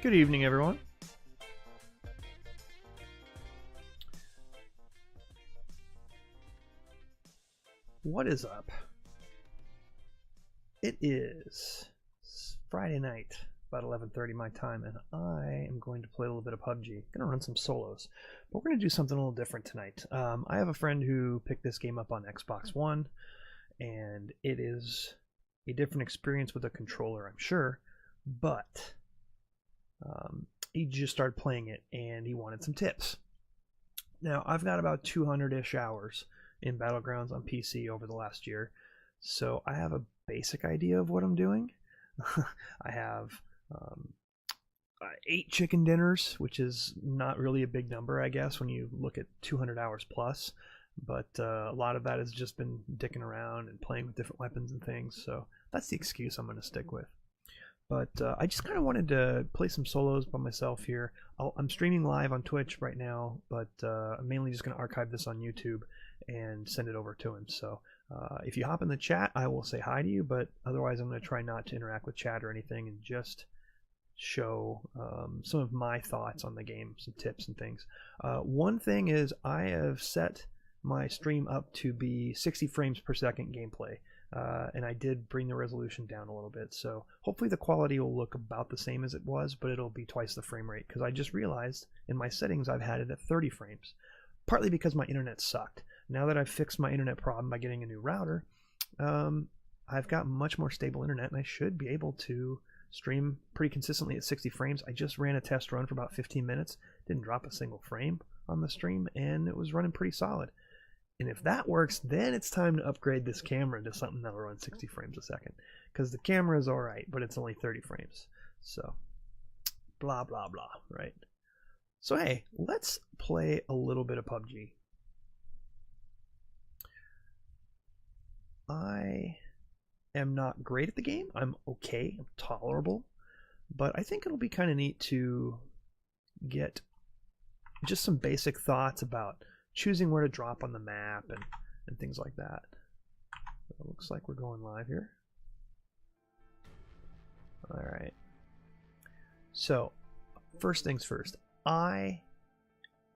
Good evening, everyone. What is up? It is Friday night, about 11:30 my time, and I am going to play a little bit of PUBG. Gonna run some solos, but we're gonna do something a little different tonight. I have a friend who picked this game up on Xbox One, and it is a different experience with a controller, I'm sure, but he just started playing it and he wanted some tips. Now, I've got about 200-ish hours in Battlegrounds on PC over the last year, so I have a basic idea of what I'm doing. I have 8 chicken dinners, which is not really a big number, I guess, when you look at 200 hours plus, but a lot of that has just been dicking around and playing with different weapons and things, so that's the excuse I'm going to stick with. But I just kind of wanted to play some solos by myself here. I'm streaming live on Twitch right now, but I'm mainly just going to archive this on YouTube and send it over to him. So if you hop in the chat, I will say hi to you, but otherwise I'm going to try not to interact with chat or anything and just show some of my thoughts on the game, some tips and things. One thing is I have set my stream up to be 60 frames per second gameplay. And I did bring the resolution down a little bit, so hopefully the quality will look about the same as it was, but it'll be twice the frame rate, because I just realized in my settings I've had it at 30 frames, partly because my internet sucked. Now that I've fixed my internet problem by getting a new router, I've got much more stable internet, and I should be able to stream pretty consistently at 60 frames. I just ran a test run for about 15 minutes, didn't drop a single frame on the stream, and it was running pretty solid. And if that works, then it's time to upgrade this camera to something that'll run 60 frames a second. Because the camera is alright, but it's only 30 frames. So, blah, blah, blah, right? So, hey, let's play a little bit of PUBG. I am not great at the game. I'm okay. I'm tolerable. But I think it'll be kind of neat to get just some basic thoughts about choosing where to drop on the map and things like that. So it looks like we're going live here. Alright. So, first things first. I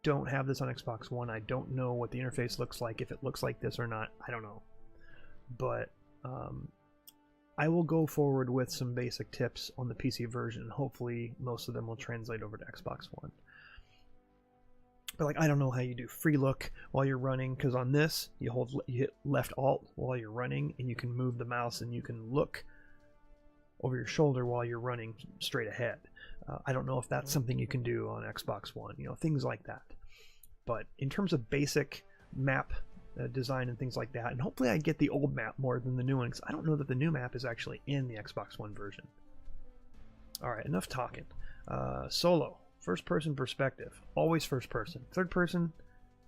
don't have this on Xbox One. I don't know what the interface looks like, if it looks like this or not. I don't know. But I will go forward with some basic tips on the PC version. Hopefully most of them will translate over to Xbox One. But like, I don't know how you do free look while you're running, because on this you hit left alt while you're running, and you can move the mouse and you can look over your shoulder while you're running straight ahead. I don't know if that's something you can do on Xbox One, you know, things like that. But in terms of basic map design and things like that, and hopefully I get the old map more than the new one, because I don't know that the new map is actually in the Xbox One version. Alright, enough talking. Solo. First person perspective. Always first person. Third person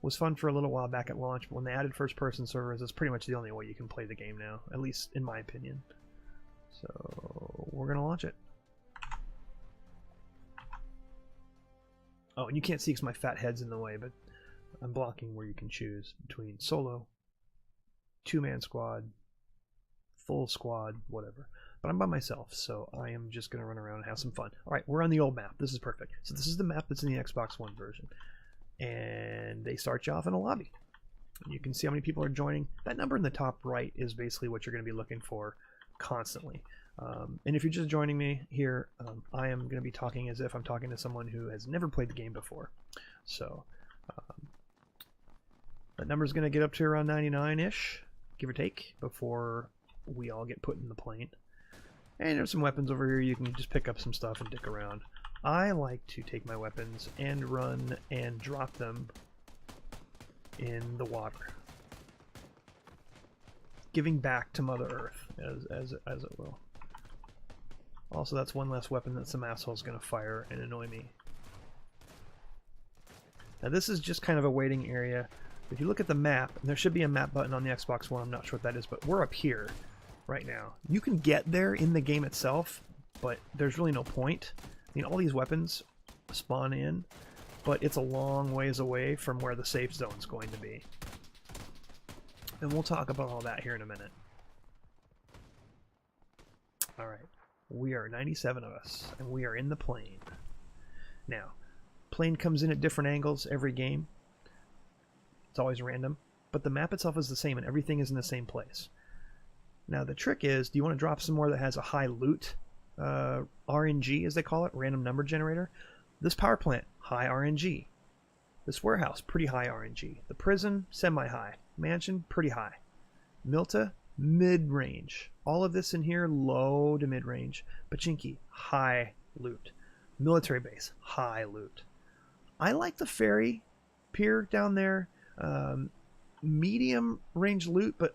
was fun for a little while back at launch, but when they added first person servers, it's pretty much the only way you can play the game now, at least in my opinion. So we're going to launch it. Oh, and you can't see because my fat head's in the way, but I'm blocking where you can choose between solo, 2-man squad, full squad, whatever. But I'm by myself, so I am just going to run around and have some fun. Alright, we're on the old map. This is perfect. So this is the map that's in the Xbox One version. And they start you off in a lobby. You can see how many people are joining. That number in the top right is basically what you're going to be looking for constantly. And if you're just joining me here, I am going to be talking as if I'm talking to someone who has never played the game before. So that number is going to get up to around 99-ish, give or take, before we all get put in the plane. And there's some weapons over here. You can just pick up some stuff and dick around. I like to take my weapons and run and drop them in the water, giving back to Mother Earth as it will. Also, that's one less weapon that some asshole's going to fire and annoy me. Now this is just kind of a waiting area. If you look at the map, and there should be a map button on the Xbox One, I'm not sure what that is, but we're up here right now. You can get there in the game itself, but there's really no point. I mean, all these weapons spawn in, but it's a long ways away from where the safe zone's going to be. And we'll talk about all that here in a minute. Alright, we are 97 of us, and we are in the plane. Now, plane comes in at different angles every game. It's always random, but the map itself is the same and everything is in the same place. Now the trick is, do you want to drop some more that has a high loot, RNG as they call it, random number generator? This power plant, high RNG. This warehouse, pretty high RNG. The prison, semi-high. Mansion, pretty high. Milta, mid-range. All of this in here, low to mid-range. Pachinki, high loot. Military base, high loot. I like the ferry pier down there. Medium range loot, but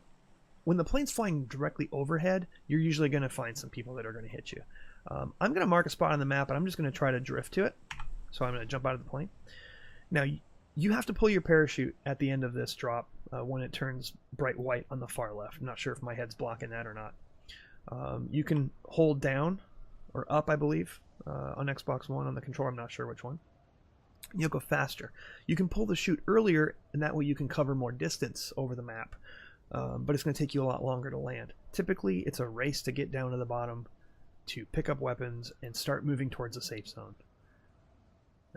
when the plane's flying directly overhead, you're usually going to find some people that are going to hit you. I'm going to mark a spot on the map, and I'm just going to try to drift to it. So I'm going to jump out of the plane. Now, you have to pull your parachute at the end of this drop when it turns bright white on the far left. I'm not sure if my head's blocking that or not. You can hold down or up, I believe, on Xbox One on the controller. I'm not sure which one. You'll go faster. You can pull the chute earlier, and that way you can cover more distance over the map. But it's going to take you a lot longer to land. Typically, it's a race to get down to the bottom, to pick up weapons, and start moving towards a safe zone.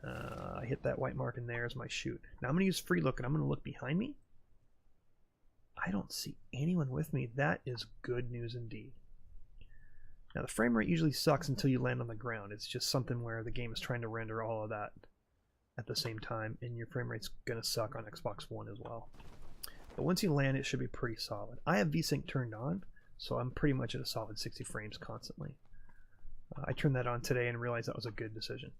I hit that white mark, and there's my chute. Now I'm going to use free look, and I'm going to look behind me. I don't see anyone with me. That is good news indeed. Now the frame rate usually sucks until you land on the ground. It's just something where the game is trying to render all of that at the same time, and your frame rate's going to suck on Xbox One as well. But once you land, it should be pretty solid. I have VSync turned on, so I'm pretty much at a solid 60 frames constantly. I turned that on today and realized that was a good decision.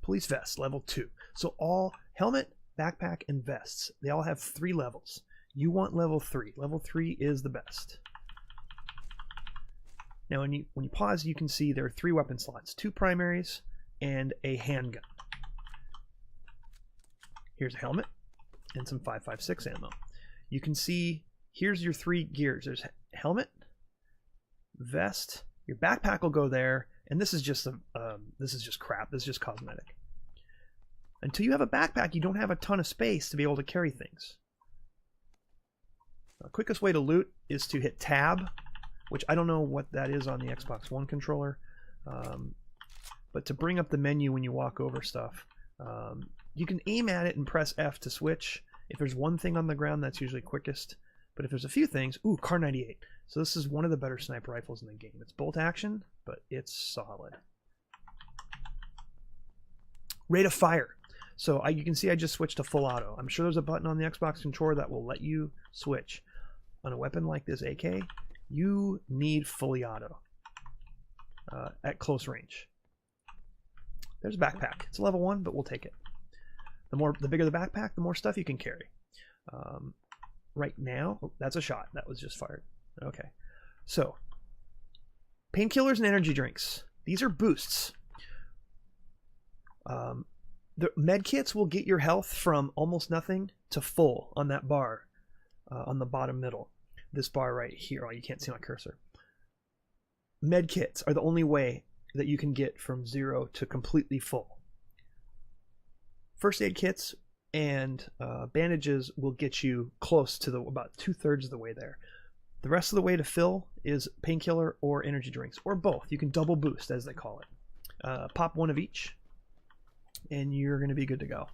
Police vest, level 2. So all helmet, backpack, and vests, they all have 3 levels. You want level 3. Level 3 is the best. Now when you pause, you can see there are 3 weapon slots, 2 primaries and a handgun. Here's a helmet and some 5.56 ammo. You can see here's your 3 gears. There's helmet, vest, your backpack will go there, and this is just crap. This is just cosmetic. Until you have a backpack, you don't have a ton of space to be able to carry things. The quickest way to loot is to hit tab, which I don't know what that is on the Xbox One controller, but to bring up the menu when you walk over stuff, you can aim at it and press F to switch. If there's one thing on the ground, that's usually quickest. But if there's a few things, ooh, Kar 98. So this is one of the better sniper rifles in the game. It's bolt action, but it's solid. Rate of fire. So you can see I just switched to full auto. I'm sure there's a button on the Xbox controller that will let you switch. On a weapon like this AK, you need fully auto at close range. There's a backpack. It's a level 1, but we'll take it. The bigger the backpack, the more stuff you can carry. Right now, oh, that's a shot. That was just fired. Okay. So, painkillers and energy drinks. These are boosts. The med kits will get your health from almost nothing to full on that bar on the bottom middle. This bar right here. Oh, you can't see my cursor. Med kits are the only way that you can get from 0 to completely full. First aid kits and bandages will get you close to about 2/3 of the way there. The rest of the way to fill is painkiller or energy drinks, or both. You can double boost, as they call it. Pop 1 of each, and you're going to be good to go.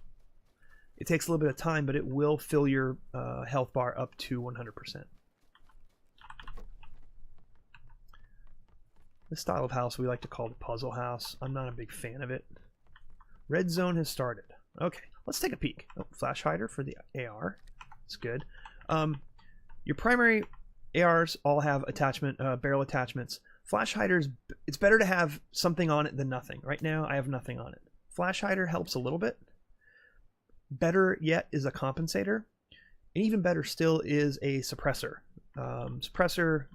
It takes a little bit of time, but it will fill your health bar up to 100%. This style of house we like to call the puzzle house. I'm not a big fan of it. Red zone has started. Okay, let's take a peek. Oh, flash hider for the AR. It's good. Your primary ARs all have barrel attachments. Flash hiders, it's better to have something on it than nothing. Right now, I have nothing on it. Flash hider helps a little bit. Better yet is a compensator. And even better still is a suppressor. Suppressor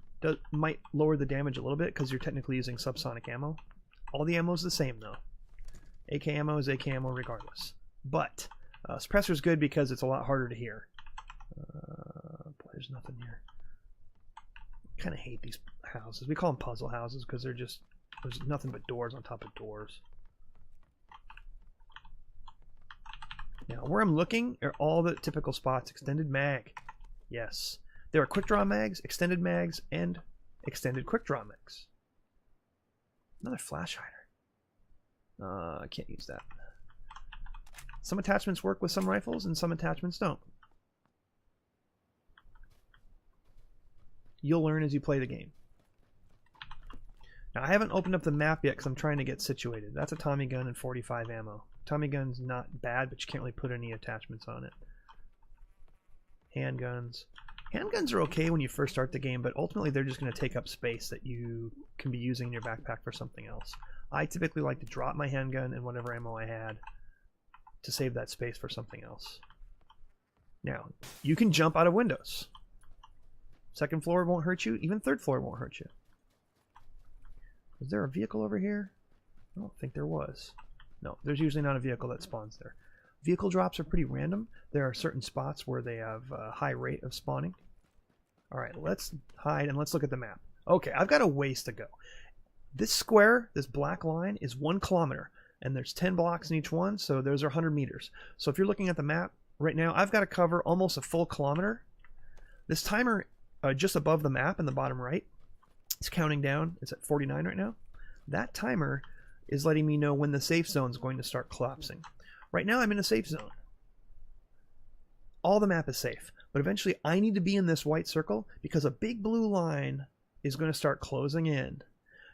might lower the damage a little bit because you're technically using subsonic ammo. All the ammo is the same though. AK ammo is AK ammo regardless. But suppressor is good because it's a lot harder to hear. Boy, there's nothing here. I kind of hate these houses. We call them puzzle houses because there's nothing but doors on top of doors. Now, where I'm looking are all the typical spots. Extended mag. Yes. There are quick draw mags, extended mags, and extended quick draw mags. Another flash hider. I can't use that. Some attachments work with some rifles and some attachments don't. You'll learn as you play the game. Now, I haven't opened up the map yet because I'm trying to get situated. That's a Tommy gun and 45 ammo. Tommy gun's not bad, but you can't really put any attachments on it. Handguns. Handguns are okay when you first start the game, but ultimately they're just going to take up space that you can be using in your backpack for something else. I typically like to drop my handgun and whatever ammo I had to save that space for something else. Now, you can jump out of windows. Second floor won't hurt you. Even third floor won't hurt you. Is there a vehicle over here? I don't think there was. No, there's usually not a vehicle that spawns there. Vehicle drops are pretty random. There are certain spots where they have a high rate of spawning. Alright, let's hide and let's look at the map. Okay, I've got a ways to go. This square, this black line, is 1 kilometer. And there's 10 blocks in each one, so those are 100 meters. So if you're looking at the map right now, I've got to cover almost a full kilometer. This timer just above the map in the bottom right, it's counting down. It's at 49 right now. That timer is letting me know when the safe zone is going to start collapsing. Right now I'm in a safe zone. All the map is safe, but eventually I need to be in this white circle because a big blue line is going to start closing in.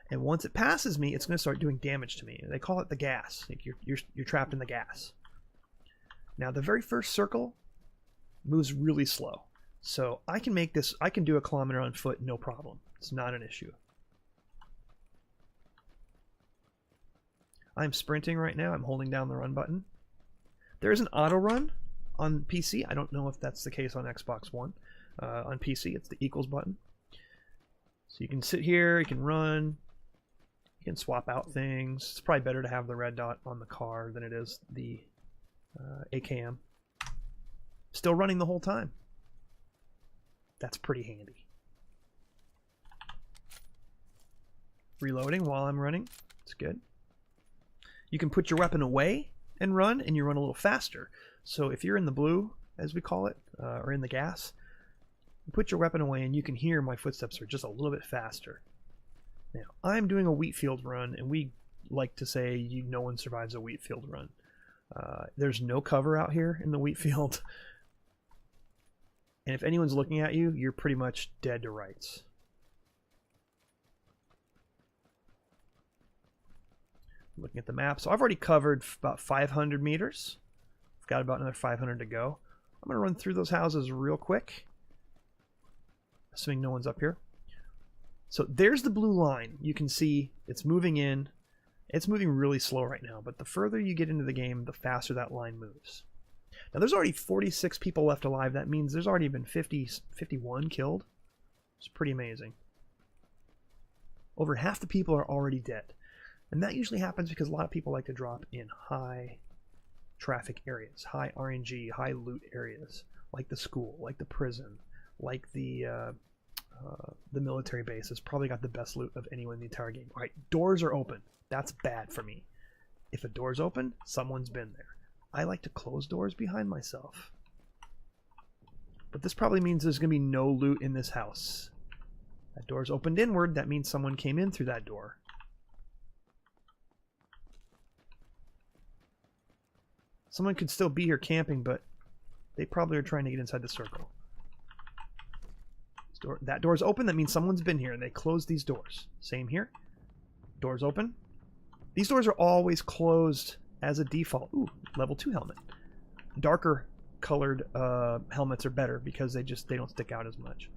And once it passes me, it's going to start doing damage to me. They call it the gas. Like you're trapped in the gas. Now the very first circle moves really slow. So I can make this, I can do a kilometer on foot, no problem. It's not an issue. I'm sprinting right now. I'm holding down the run button. There is an auto run on PC. I don't know if that's the case on Xbox One. On PC, it's the equals button. So you can sit here, you can run, you can swap out things. It's probably better to have the red dot on the car than it is the AKM. Still running the whole time. That's pretty handy. Reloading while I'm running. It's good. You can put your weapon away and run, and you run a little faster. So if you're in the blue, as we call it, or in the gas, you put your weapon away and you can hear my footsteps are just a little bit faster. Now, I'm doing a wheat field run, and we like to say no one survives a wheat field run. There's no cover out here in the wheat field. And if anyone's looking at you, you're pretty much dead to rights. Looking at the map. So I've already covered about 500 meters. I've got about another 500 to go. I'm going to run through those houses real quick. Assuming no one's up here. So there's the blue line. You can see it's moving in. It's moving really slow right now, but the further you get into the game, the faster that line moves. Now there's already 46 people left alive. That means there's already been 51 killed. It's pretty amazing. Over half the people are already dead. And that usually happens because a lot of people like to drop in high traffic areas, high RNG, high loot areas, like the school, like the prison, like the military base has probably got the best loot of anyone in the entire game. All right, doors are open. That's bad for me. If a door's open, someone's been there. I like to close doors behind myself. But this probably means there's going to be no loot in this house. That door's opened inward. That means someone came in through that door. Someone could still be here camping, but they probably are trying to get inside the circle. That door's open. That means someone's been here, and they closed these doors. Same here. Doors open. These doors are always closed as a default. Ooh, level 2 helmet. Darker colored helmets are better because they don't stick out as much.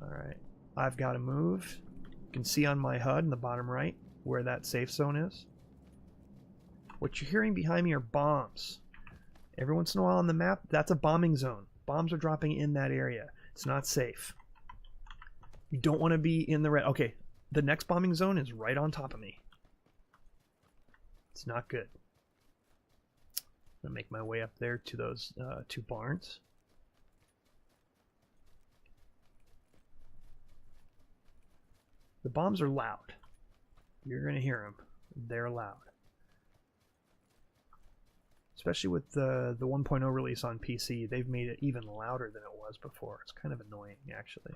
Alright. I've got to move. You can see on my HUD in the bottom right where that safe zone is. What you're hearing behind me are bombs. Every once in a while on the map, that's a bombing zone. Bombs are dropping in that area. It's not safe. You don't want to be in the red. Okay, the next bombing zone is right on top of me. It's not good. I'm going to make my way up there to those 2 barns. The bombs are loud. You're going to hear them. They're loud. Especially with the 1.0 release on PC, they've made it even louder than it was before. It's kind of annoying, actually.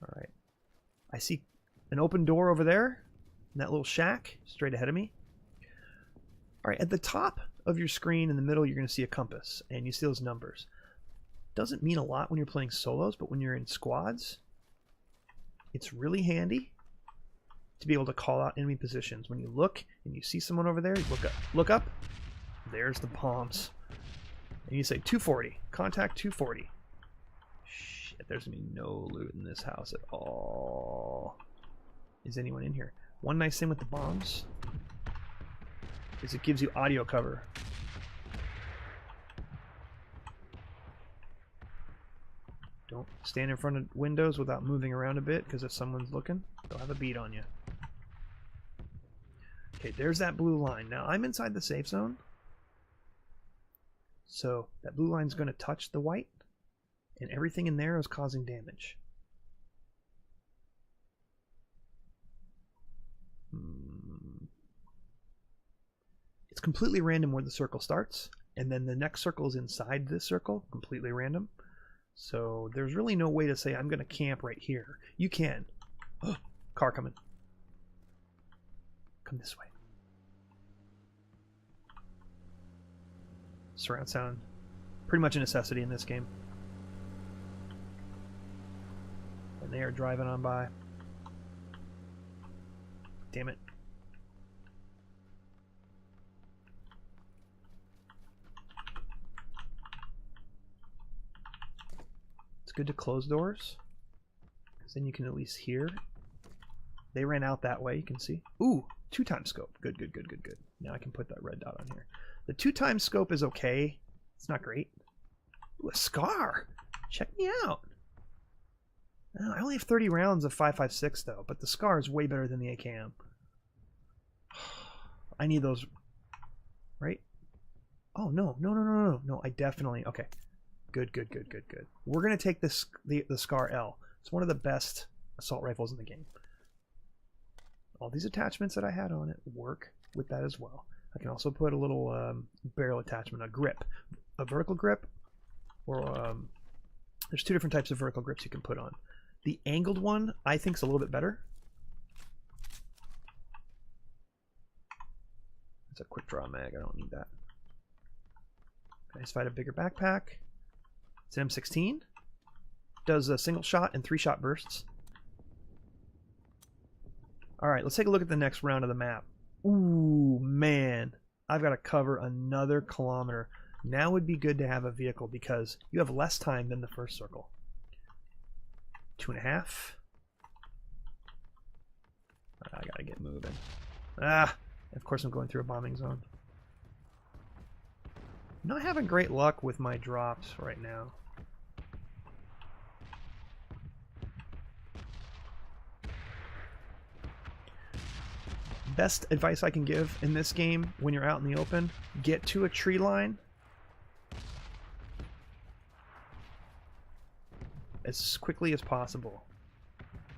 Alright. I see an open door over there in that little shack straight ahead of me. All right, at the top of your screen in the middle, you're going to see a compass, and you see those numbers. Doesn't mean a lot when you're playing solos, but when you're in squads, it's really handy to be able to call out enemy positions. When you look and you see someone over there, you look up, there's the bombs. And you say 240, contact 240. Shit, there's gonna be no loot in this house at all. Is anyone in here? One nice thing with the bombs is it gives you audio cover. Don't stand in front of windows without moving around a bit, because if someone's looking, they'll have a beat on you. Okay, there's that blue line. Now I'm inside the safe zone, so that blue line's going to touch the white, and everything in there is causing damage. It's completely random where the circle starts, and then the next circle is inside this circle, completely random. So there's really no way to say I'm going to camp right here. You can. Oh, car coming. Come this way. Surround sound, pretty much a necessity in this game. And they are driving on by. Damn it. It's good to close doors, because then you can at least hear. They ran out that way, you can see. Ooh, 2x scope. Good, good, good, good, good. Now I can put that red dot on here. The 2x scope is okay. It's not great. Ooh, a scar. Check me out. Oh, I only have 30 rounds of 5.56 though, but the scar is way better than the AKM. I need those, right? Oh no, no, no, no, no, no! I definitely okay. Good, good, good, good, good. We're gonna take this the Scar L. It's one of the best assault rifles in the game. All these attachments that I had on it work with that as well. I can also put a little barrel attachment, a grip, a vertical grip, or there's two different types of vertical grips you can put on. The angled one I think is a little bit better. It's a quick draw mag. I don't need that. Can I just find a bigger backpack? It's an M16. Does a single shot and 3-shot bursts. Alright, let's take a look at the next round of the map. Ooh, man. I've got to cover another kilometer. Now would be good to have a vehicle because you have less time than the first circle. 2.5. I gotta get moving. Ah! Of course I'm going through a bombing zone. Not having great luck with my drops right now. Best advice I can give in this game when you're out in the open, get to a tree line as quickly as possible.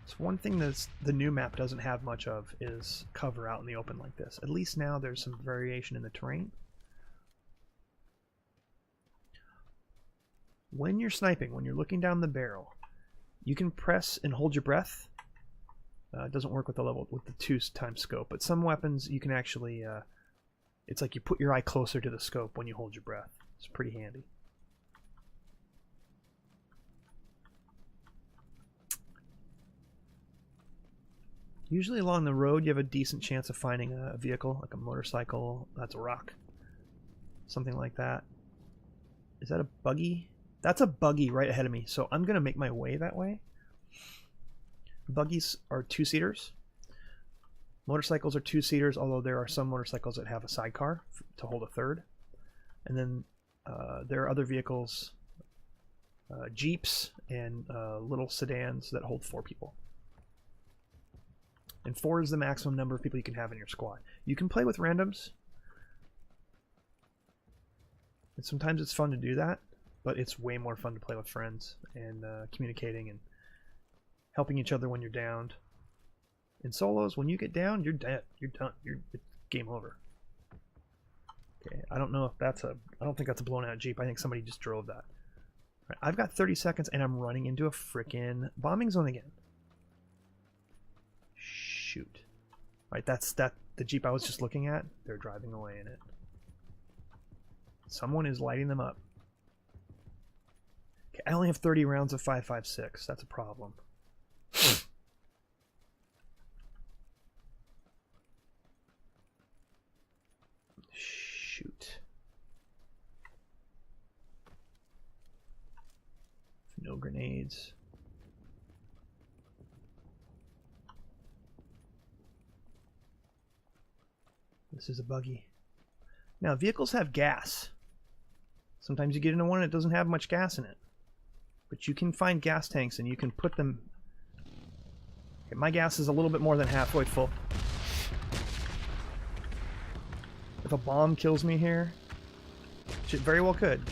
It's one thing that the new map doesn't have much of is cover out in the open like this. At least now there's some variation in the terrain. When you're sniping, when you're looking down the barrel, you can press and hold your breath. It doesn't work with the 2x scope, but some weapons you can actually, it's like you put your eye closer to the scope when you hold your breath. It's pretty handy. Usually along the road you have a decent chance of finding a vehicle, like a motorcycle. That's a rock. Something like that. Is that a buggy? That's a buggy right ahead of me, so I'm going to make my way that way. Buggies are 2-seaters. Motorcycles are 2-seaters, although there are some motorcycles that have a sidecar to hold a third. And then there are other vehicles, Jeeps and little sedans that hold 4 people. And 4 is the maximum number of people you can have in your squad. You can play with randoms. And sometimes it's fun to do that, but it's way more fun to play with friends and communicating and helping each other when you're downed. In solos, when you get down, you're dead. You're done. It's game over. Okay, I don't know if that's a... I don't think that's a blown out Jeep. I think somebody just drove that. Right, I've got 30 seconds and I'm running into a freaking bombing zone again. Shoot. Right, that's the Jeep I was just looking at. They're driving away in it. Someone is lighting them up. Okay, I only have 30 rounds of 5.56. That's a problem. Shoot. No grenades. This is a buggy. Now, vehicles have gas. Sometimes you get into one and it doesn't have much gas in it. But you can find gas tanks and you can put them... Okay, my gas is a little bit more than halfway full. If a bomb kills me here, which it very well could.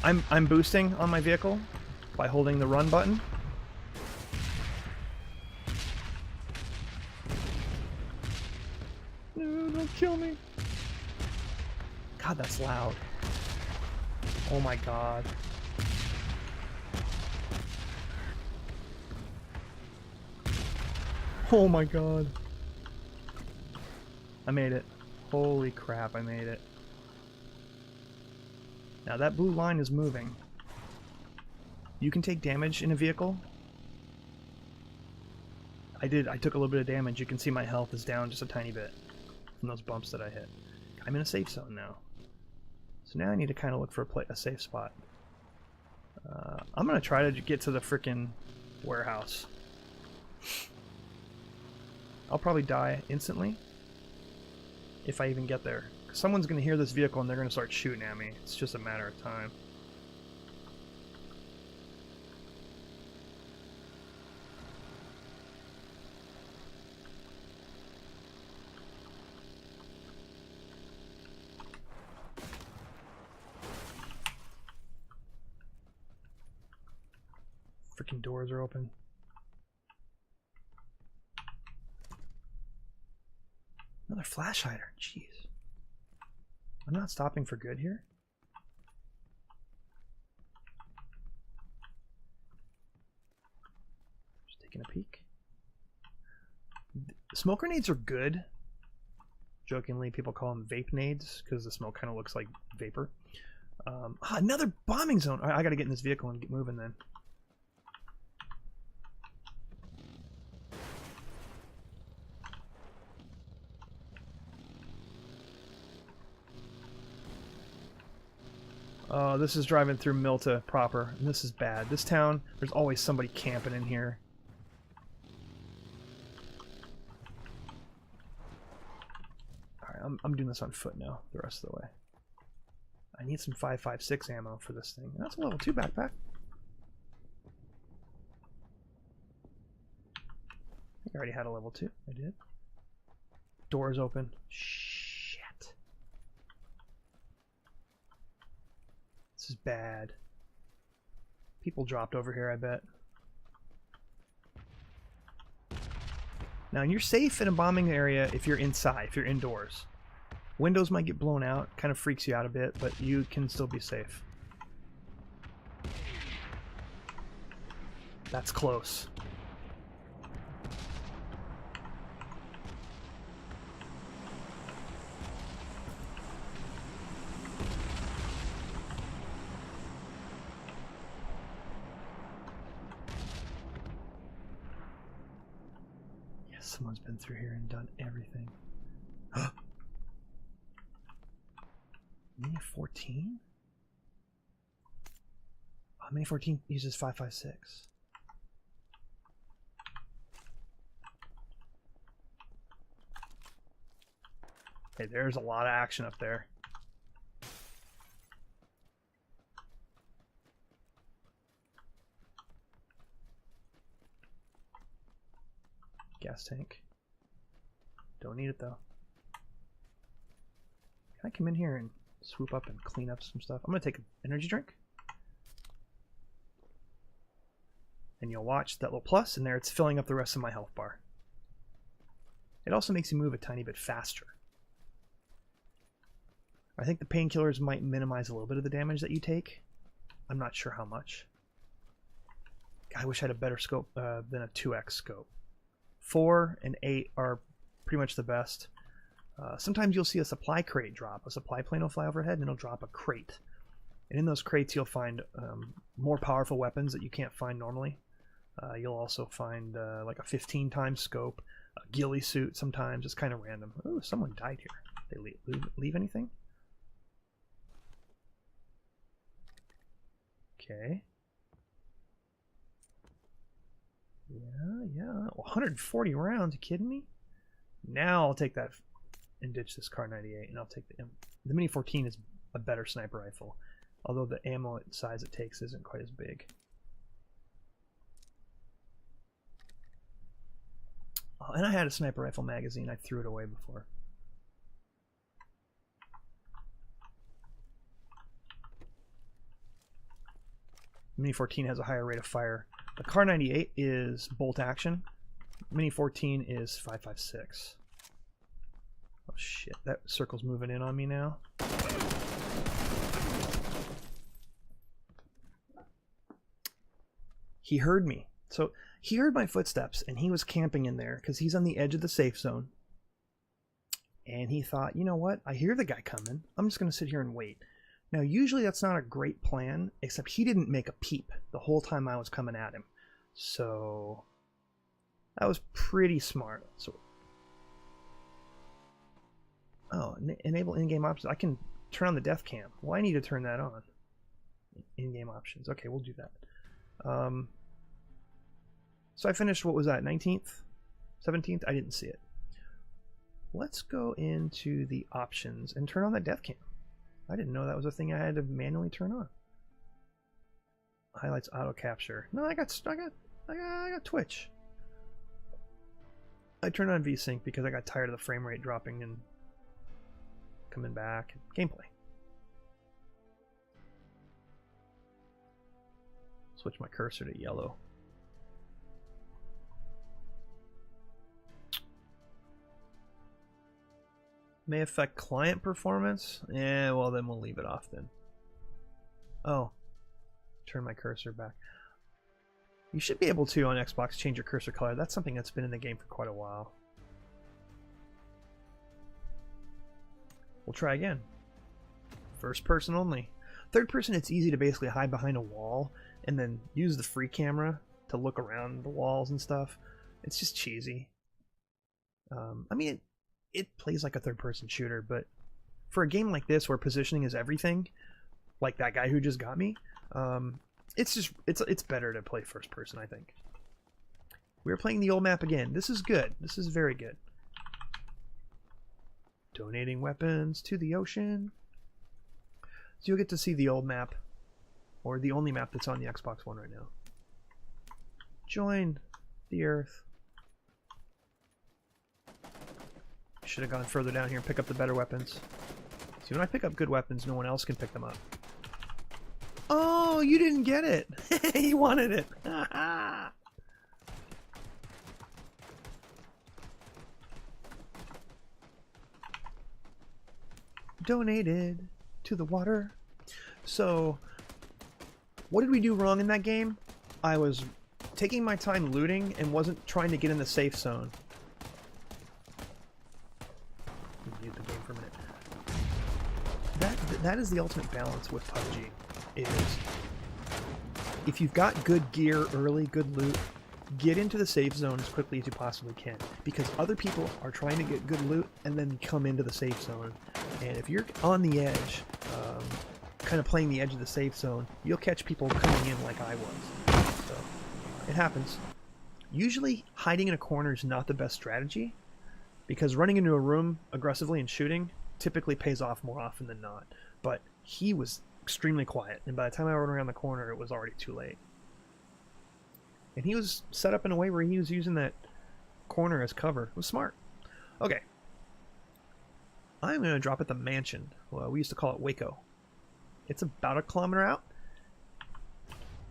I'm boosting on my vehicle by holding the run button. No, don't kill me. God, that's loud. Oh my god. Oh my god. I made it. Holy crap, I made it. Now that blue line is moving. You can take damage in a vehicle. I took a little bit of damage. You can see my health is down just a tiny bit from those bumps that I hit. I'm in a safe zone now. So now I need to kind of look for a safe spot. I'm going to try to get to the frickin' warehouse. I'll probably die instantly if I even get there. Someone's going to hear this vehicle and they're going to start shooting at me. It's just a matter of time. Freaking doors are open. Another flash hider. Jeez. I'm not stopping for good here. Just taking a peek. Smoke grenades are good. Jokingly, people call them vape nades because the smoke kind of looks like vapor. Another bombing zone. I got to get in this vehicle and get moving then. This is driving through Milta proper, and this is bad. This town, there's always somebody camping in here. Alright, I'm doing this on foot now, the rest of the way. I need some 5.56 ammo for this thing. That's a level 2 backpack. I think I already had a level 2. I did. Doors open. Shit. This is bad. People dropped over here, I bet. Now, you're safe in a bombing area if you're inside, if you're indoors. Windows might get blown out, kind of freaks you out a bit, but you can still be safe. That's close. Someone's been through here and done everything. Mini 14? Oh, Mini 14 uses 5.56. Okay, there's a lot of action up there. Gas tank. Don't need it though. Can I come in here and swoop up and clean up some stuff? I'm gonna take an energy drink. And you'll watch that little plus in there, it's filling up the rest of my health bar. It also makes you move a tiny bit faster. I think the painkillers might minimize a little bit of the damage that you take. I'm not sure how much. I wish I had a better scope than a 2x scope. 4 and 8 are pretty much the best. Sometimes you'll see a supply crate drop. A supply plane will fly overhead and it'll drop a crate. And in those crates you'll find more powerful weapons that you can't find normally. You'll also find like a 15 times scope, a ghillie suit sometimes. It's kind of random. Oh, someone died here. They leave anything? Okay. Yeah. 140 rounds, you kidding me? Now I'll take that and ditch this Kar 98, and I'll take the Mini 14 is a better sniper rifle, although the ammo size it takes isn't quite as big. Oh, and I had a sniper rifle magazine. I threw it away before. Mini 14 has a higher rate of fire. The Kar 98 is bolt action. Mini 14 is 5.56. Oh shit, that circle's moving in on me now. He heard me. So he heard my footsteps and he was camping in there because he's on the edge of the safe zone. And he thought, you know what? I hear the guy coming. I'm just going to sit here and wait. Now, usually that's not a great plan, except he didn't make a peep the whole time I was coming at him. So that was pretty smart. So, oh, enable in-game options. I can turn on the death cam. Well, I need to turn that on. In-game options. Okay, we'll do that. So I finished, what was that, 19th? 17th? I didn't see it. Let's go into the options and turn on that death cam. I didn't know that was a thing I had to manually turn on. Highlights auto capture. No, I got Twitch. I turned on VSync because I got tired of the frame rate dropping and coming back. Gameplay. Switch my cursor to yellow. May affect client performance? Yeah, well then we'll leave it off then. Oh. Turn my cursor back. You should be able to on Xbox change your cursor color. That's something that's been in the game for quite a while. We'll try again. First person only. Third person, it's easy to basically hide behind a wall and then use the free camera to look around the walls and stuff. It's just cheesy. I mean, it plays like a third-person shooter, but for a game like this where positioning is everything, like that guy who just got me, it's better to play first person, I think. We're playing the old map again. This is good. This is very good. Donating weapons to the ocean. So you'll get to see the old map, or the only map that's on the Xbox One right now. Join the Earth. Should have gone further down here and pick up the better weapons. See, when I pick up good weapons, no one else can pick them up. Oh, you didn't get it. He wanted it. Donated to the water. So, what did we do wrong in that game? I was taking my time looting and wasn't trying to get in the safe zone. Mute the game for a minute. That is the ultimate balance with PUBG. Is if you've got good gear early, good loot, get into the safe zone as quickly as you possibly can, because other people are trying to get good loot and then come into the safe zone. And if you're on the edge, kind of playing the edge of the safe zone, you'll catch people coming in like I was. So it happens. Usually hiding in a corner is not the best strategy, because running into a room aggressively and shooting typically pays off more often than not. But he was extremely quiet, and by the time I went around the corner, it was already too late. And he was set up in a way where he was using that corner as cover. It was smart. Okay. I'm going to drop at the mansion. Well, we used to call it Waco. It's about 1 kilometer out.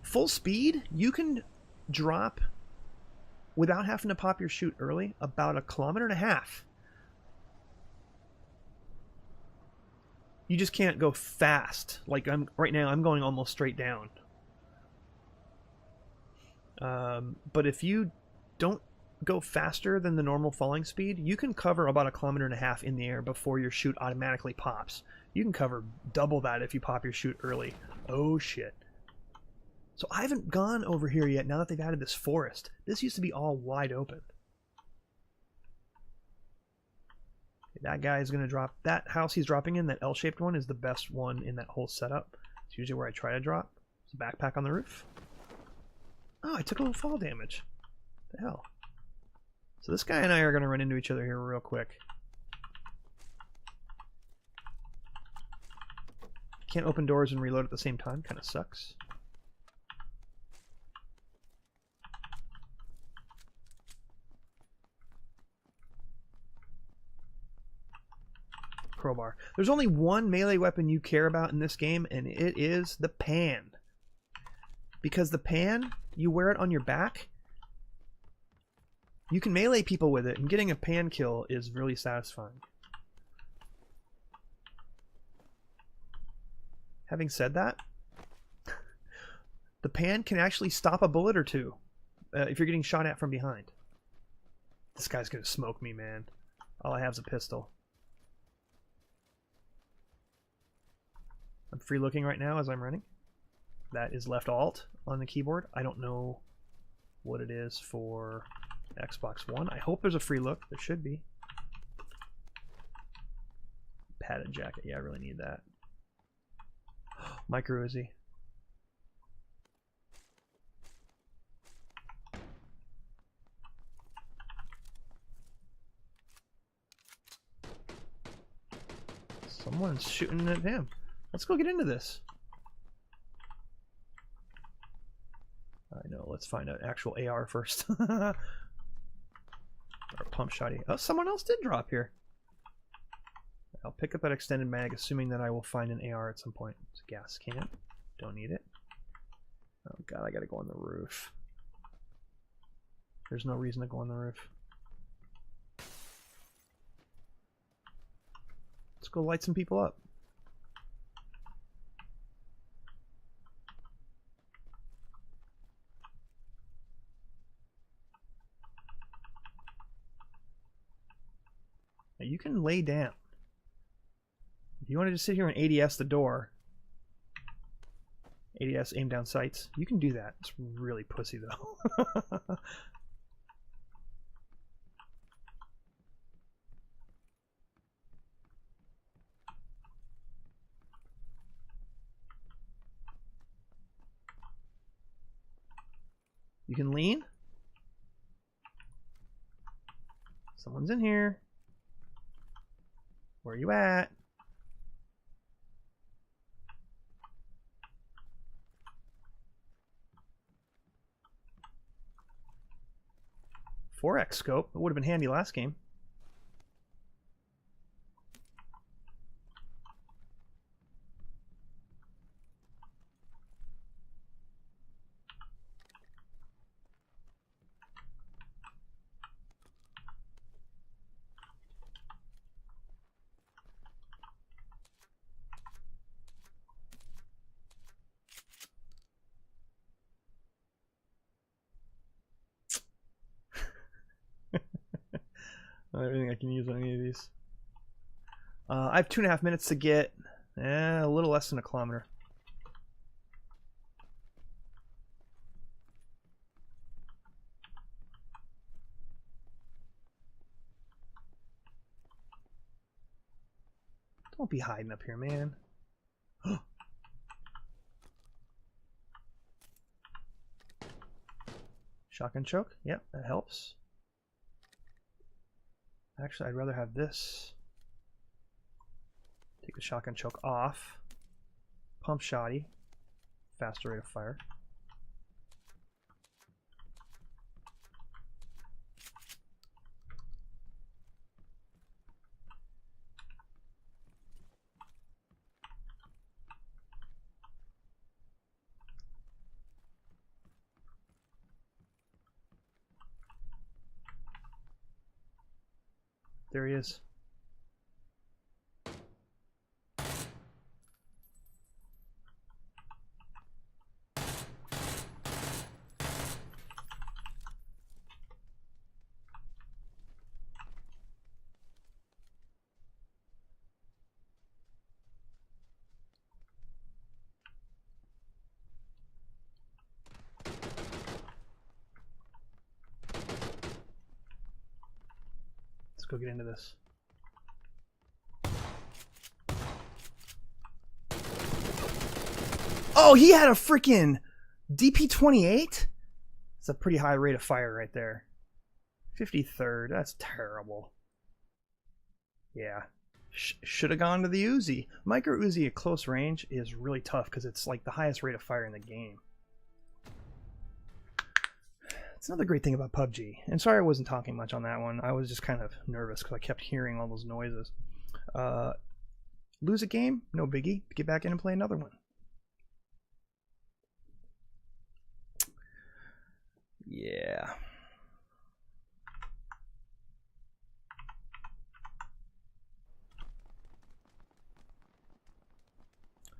Full speed, you can drop without having to pop your chute early about 1.5 kilometers. You just can't go fast. Like right now, I'm going almost straight down. But if you don't go faster than the normal falling speed, you can cover about 1.5 kilometers in the air before your chute automatically pops. You can cover double that if you pop your chute early. Oh shit. So I haven't gone over here yet now that they've added this forest. This used to be all wide open. That guy is going to drop. That house he's dropping in, that L-shaped one, is the best one in that whole setup. It's usually where I try to drop. There's a backpack on the roof. Oh, I took a little fall damage. What the hell? So this guy and I are going to run into each other here real quick. Can't open doors and reload at the same time. Kind of sucks. Crowbar. There's only one melee weapon you care about in this game, and it is the pan. Because the pan, you wear it on your back. You can melee people with it, and getting a pan kill is really satisfying. Having said that, the pan can actually stop a bullet or two if you're getting shot at from behind. This guy's gonna smoke me, man. All I have is a pistol. I'm free looking right now as I'm running. That is left alt on the keyboard. I don't know what it is for Xbox One. I hope there's a free look. There should be. Padded jacket. Yeah, I really need that. Micro Uzi. Someone's shooting at him. Let's go get into this. I know, let's find an actual AR first. Or pump shotty. Oh, someone else did drop here. I'll pick up that extended mag, assuming that I will find an AR at some point. It's a gas can. Don't need it. Oh god, I gotta go on the roof. There's no reason to go on the roof. Let's go light some people up. Now you can lay down. If you want to just sit here and ADS the door, ADS aim down sights, you can do that. It's really pussy though. You can lean. Someone's in here. Where are you at? .4x scope. It would have been handy last game. Everything I can use on any of these. I have 2.5 minutes to get a little less than 1 kilometer. Don't be hiding up here, man. Shotgun choke. Yep, that helps. Actually, I'd rather have this. Take the shotgun choke off. Pump shotty. Faster rate of fire. There he is. Let's go get into this. Oh, he had a freaking DP-28? That's a pretty high rate of fire right there. 53rd. That's terrible. Yeah. Should have gone to the Uzi. Micro Uzi at close range is really tough because it's like the highest rate of fire in the game. It's another great thing about PUBG. And sorry I wasn't talking much on that one. I was just kind of nervous because I kept hearing all those noises. Lose a game? No biggie. Get back in and play another one. Yeah.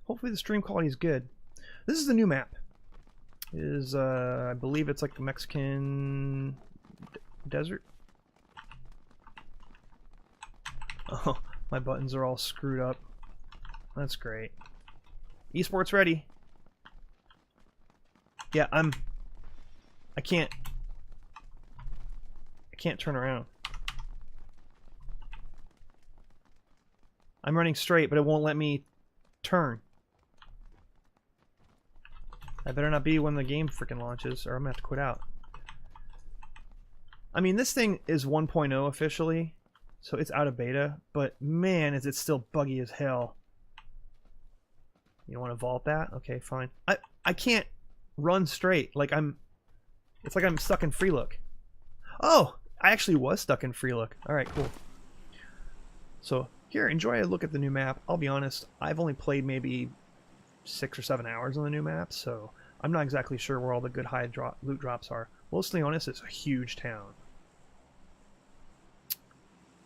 Hopefully the stream quality is good. This is the new map. I believe it's like the Mexican desert. Oh, my buttons are all screwed up. That's great. Esports ready. Yeah, I can't turn around. I'm running straight, but it won't let me turn. I better not be when the game freaking launches, or I'm gonna have to quit out. I mean, this thing is 1.0 officially, so it's out of beta, but man, is it still buggy as hell. You want to vault that? Okay, fine. I can't run straight. Like it's like I'm stuck in free look. Oh, I actually was stuck in free look. All right, cool. So here, enjoy a look at the new map. I'll be honest, I've only played maybe 6 or 7 hours on the new map, so I'm not exactly sure where all the good high loot drops are. Los Leones is a huge town.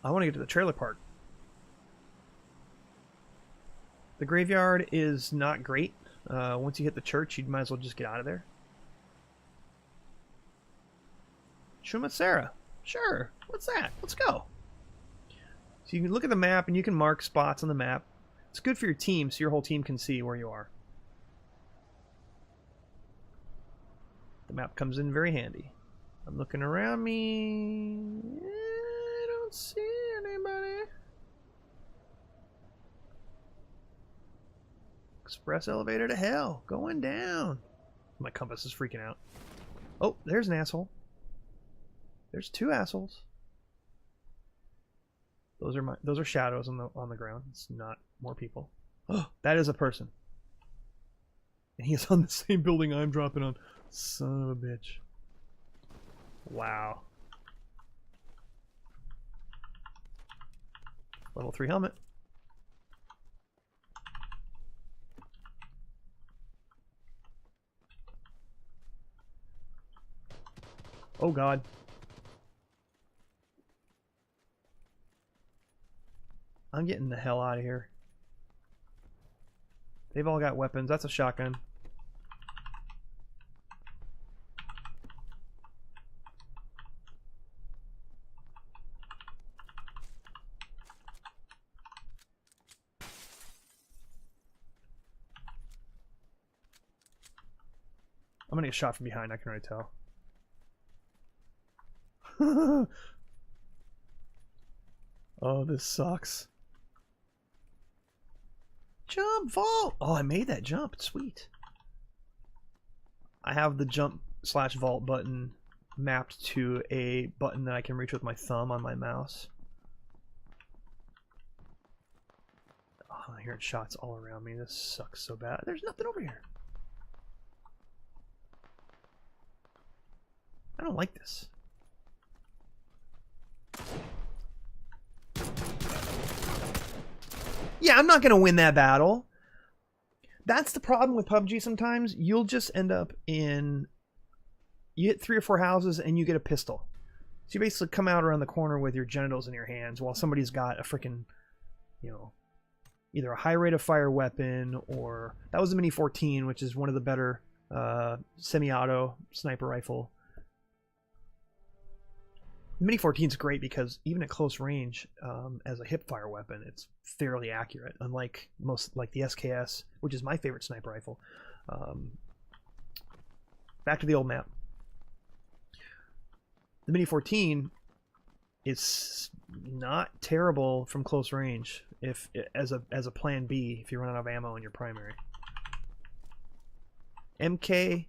I want to get to the trailer park. The graveyard is not great. Once you hit the church, you might as well just get out of there. Shumatsara. Sure. What's that? Let's go. So you can look at the map and you can mark spots on the map. It's good for your team so your whole team can see where you are. The map comes in very handy. I'm looking around me. I don't see anybody. Express elevator to hell. Going down. My compass is freaking out. Oh, there's an asshole. There's 2 assholes. Those are shadows on the ground. It's not more people. Oh, that is a person. And he is on the same building I'm dropping on. Son of a bitch. Wow. Level 3 helmet. Oh god. I'm getting the hell out of here. They've all got weapons. That's a shotgun. I'm gonna get shot from behind, I can already tell. Oh, this sucks. Jump, vault! Oh, I made that jump. It's sweet. I have the jump/vault button mapped to a button that I can reach with my thumb on my mouse. Oh, I'm hearing shots all around me. This sucks so bad. There's nothing over here. I don't like this. Yeah, I'm not going to win that battle. That's the problem with PUBG sometimes. You'll just end up in... You hit 3 or 4 houses and you get a pistol. So you basically come out around the corner with your genitals in your hands while somebody's got a freaking, you know, either a high rate of fire weapon or... That was the Mini 14, which is one of the better semi-auto sniper rifle. The Mini 14 is great because even at close range, as a hip-fire weapon, it's fairly accurate. Unlike most, like the SKS, which is my favorite sniper rifle. Back to the old map. The Mini 14 It's not terrible from close range if as a plan B if you run out of ammo in your primary. MK,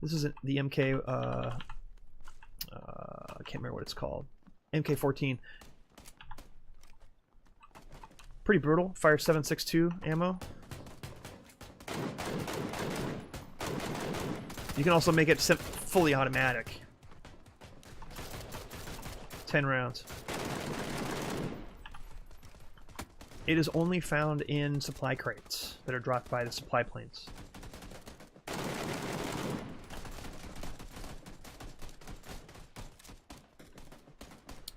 this isn't the MK. I can't remember what it's called. MK14. Pretty brutal. Fire 7.62 ammo. You can also make it fully automatic. 10 rounds. It is only found in supply crates that are dropped by the supply planes.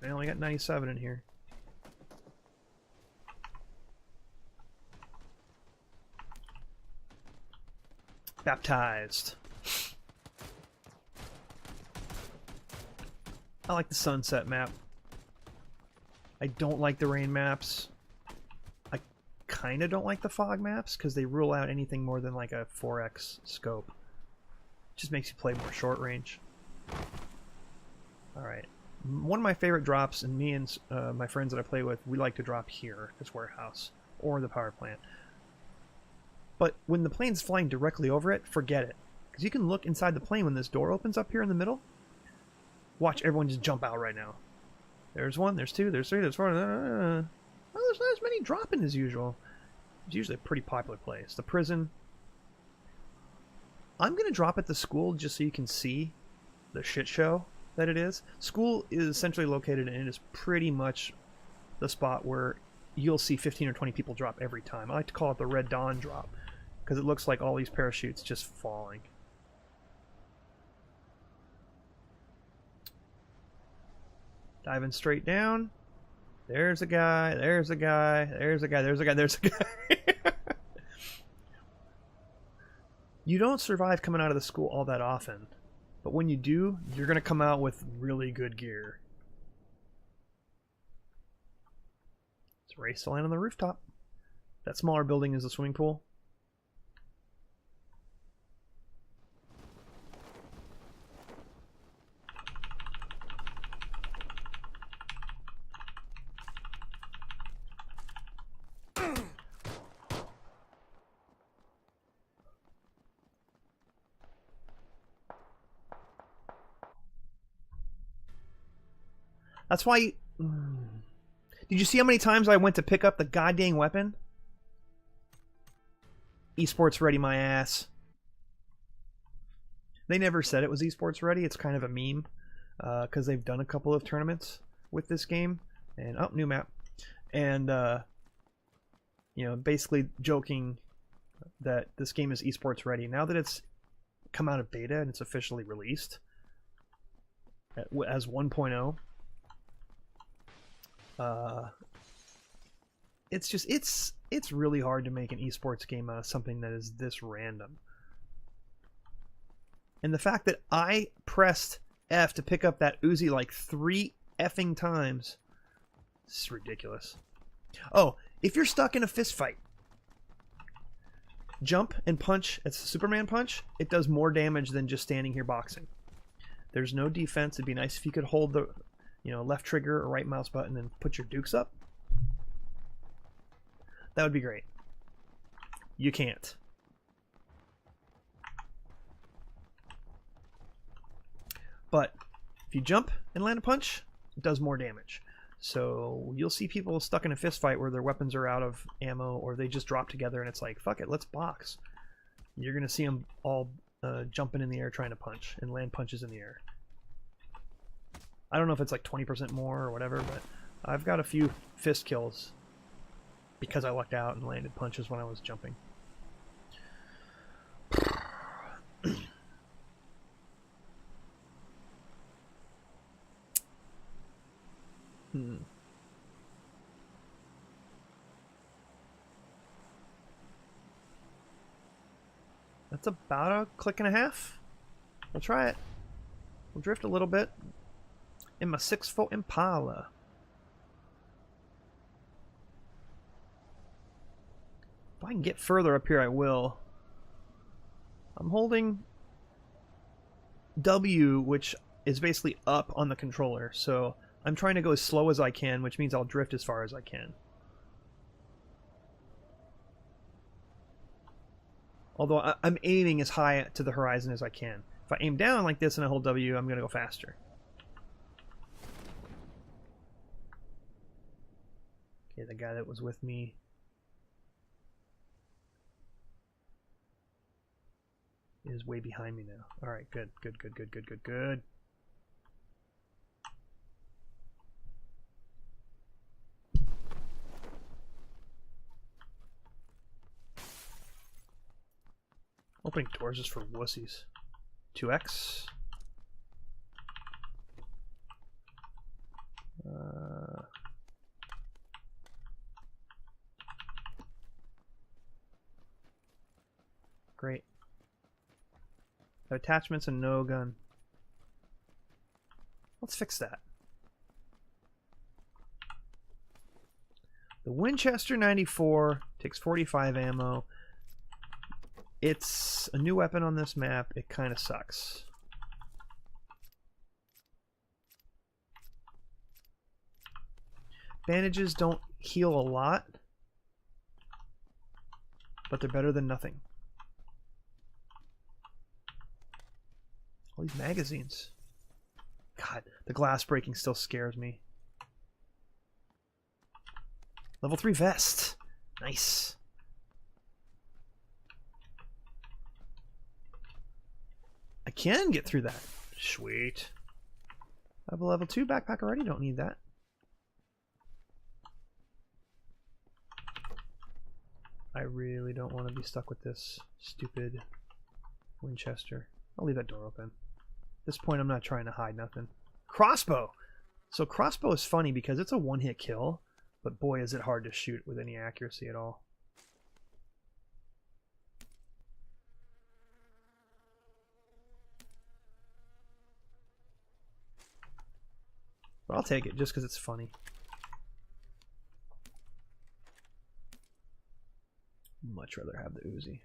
I only got 97 in here. Baptized. I like the sunset map. I don't like the rain maps. I kind of don't like the fog maps because they rule out anything more than like a 4x scope. It just makes you play more short range. Alright. One of my favorite drops, and me and my friends that I play with, we like to drop here, this warehouse, or the power plant. But when the plane's flying directly over it, forget it. Because you can look inside the plane when this door opens up here in the middle. Watch everyone just jump out right now. There's one, there's two, there's three, there's four. Well, there's not as many dropping as usual. It's usually a pretty popular place. The prison. I'm going to drop at the school just so you can see the shit show that it is. School is centrally located and it is pretty much the spot where you'll see 15 or 20 people drop every time. I like to call it the Red Dawn drop because it looks like all these parachutes just falling. Diving straight down. There's a guy, there's a guy, there's a guy, there's a guy, there's a guy. You don't survive coming out of the school all that often. But when you do, you're going to come out with really good gear. Let's race to land on the rooftop. That smaller building is a swimming pool. That's why you... Did you see how many times I went to pick up the goddamn weapon? Esports ready my ass. They never said it was esports ready. It's kind of a meme. Because they've done a couple of tournaments with this game. And, oh, new map. And, you know, basically joking that this game is esports ready. Now that it's come out of beta and it's officially released as 1.0, it's just it's really hard to make an esports game out of something that is this random. And the fact that I pressed F to pick up that Uzi like 3 effing times, it's ridiculous. Oh, if you're stuck in a fist fight, jump and punch. It's a Superman punch. It does more damage than just standing here boxing. There's no defense. It'd be nice if you could hold the left trigger or right mouse button and put your dukes up. That would be great. You can't. But if you jump and land a punch, it does more damage. So you'll see people stuck in a fist fight where their weapons are out of ammo or they just drop together and it's like, fuck it, let's box. You're going to see them all jumping in the air trying to punch and land punches in the air. I don't know if it's like 20% more or whatever, but I've got a few fist kills because I lucked out and landed punches when I was jumping. That's about a click and a half. We'll try it. We'll drift a little bit in my 6-foot Impala. If I can get further up here, I will. I'm holding W, which is basically up on the controller, so I'm trying to go as slow as I can, which means I'll drift as far as I can. Although I'm aiming as high to the horizon as I can. If I aim down like this and I hold W, I'm going to go faster. Okay, the guy that was with me is way behind me now. All right, good, good, good, good, good, good, good. Opening doors is for wussies. 2x. Great. Attachments and no gun. Let's fix that. The Winchester 94 takes 45 ammo. It's a new weapon on this map. It kind of sucks. Bandages don't heal a lot, but they're better than nothing. All these magazines. God, the glass breaking still scares me. Level 3 vest. Nice. I can get through that. Sweet. I have a level 2 backpack already. Don't need that. I really don't want to be stuck with this stupid Winchester. I'll leave that door open. At this point, I'm not trying to hide nothing. Crossbow! So crossbow is funny because it's a one-hit kill, but boy is it hard to shoot with any accuracy at all. But I'll take it just because it's funny. Much rather have the Uzi.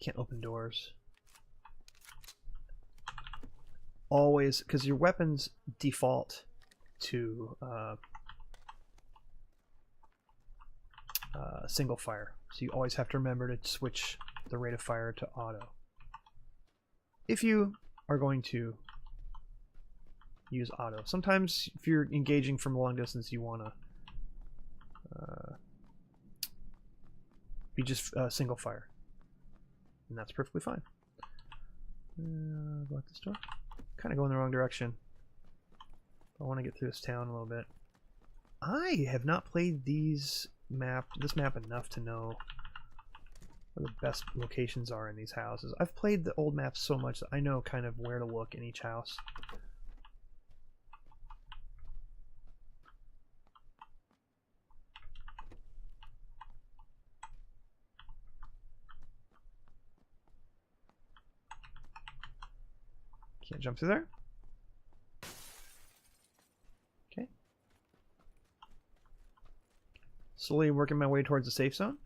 Can't open doors. Always, because your weapons default to single fire. So you always have to remember to switch the rate of fire to auto. If you are going to use auto. Sometimes if you're engaging from a long distance, you want to be just single fire. And that's perfectly fine. Go out this door. Kind of going the wrong direction. I want to get through this town a little bit. I have not played this map enough to know where the best locations are in these houses. I've played the old maps so much that I know kind of where to look in each house. Can't jump through there. Okay. Slowly working my way towards the safe zone.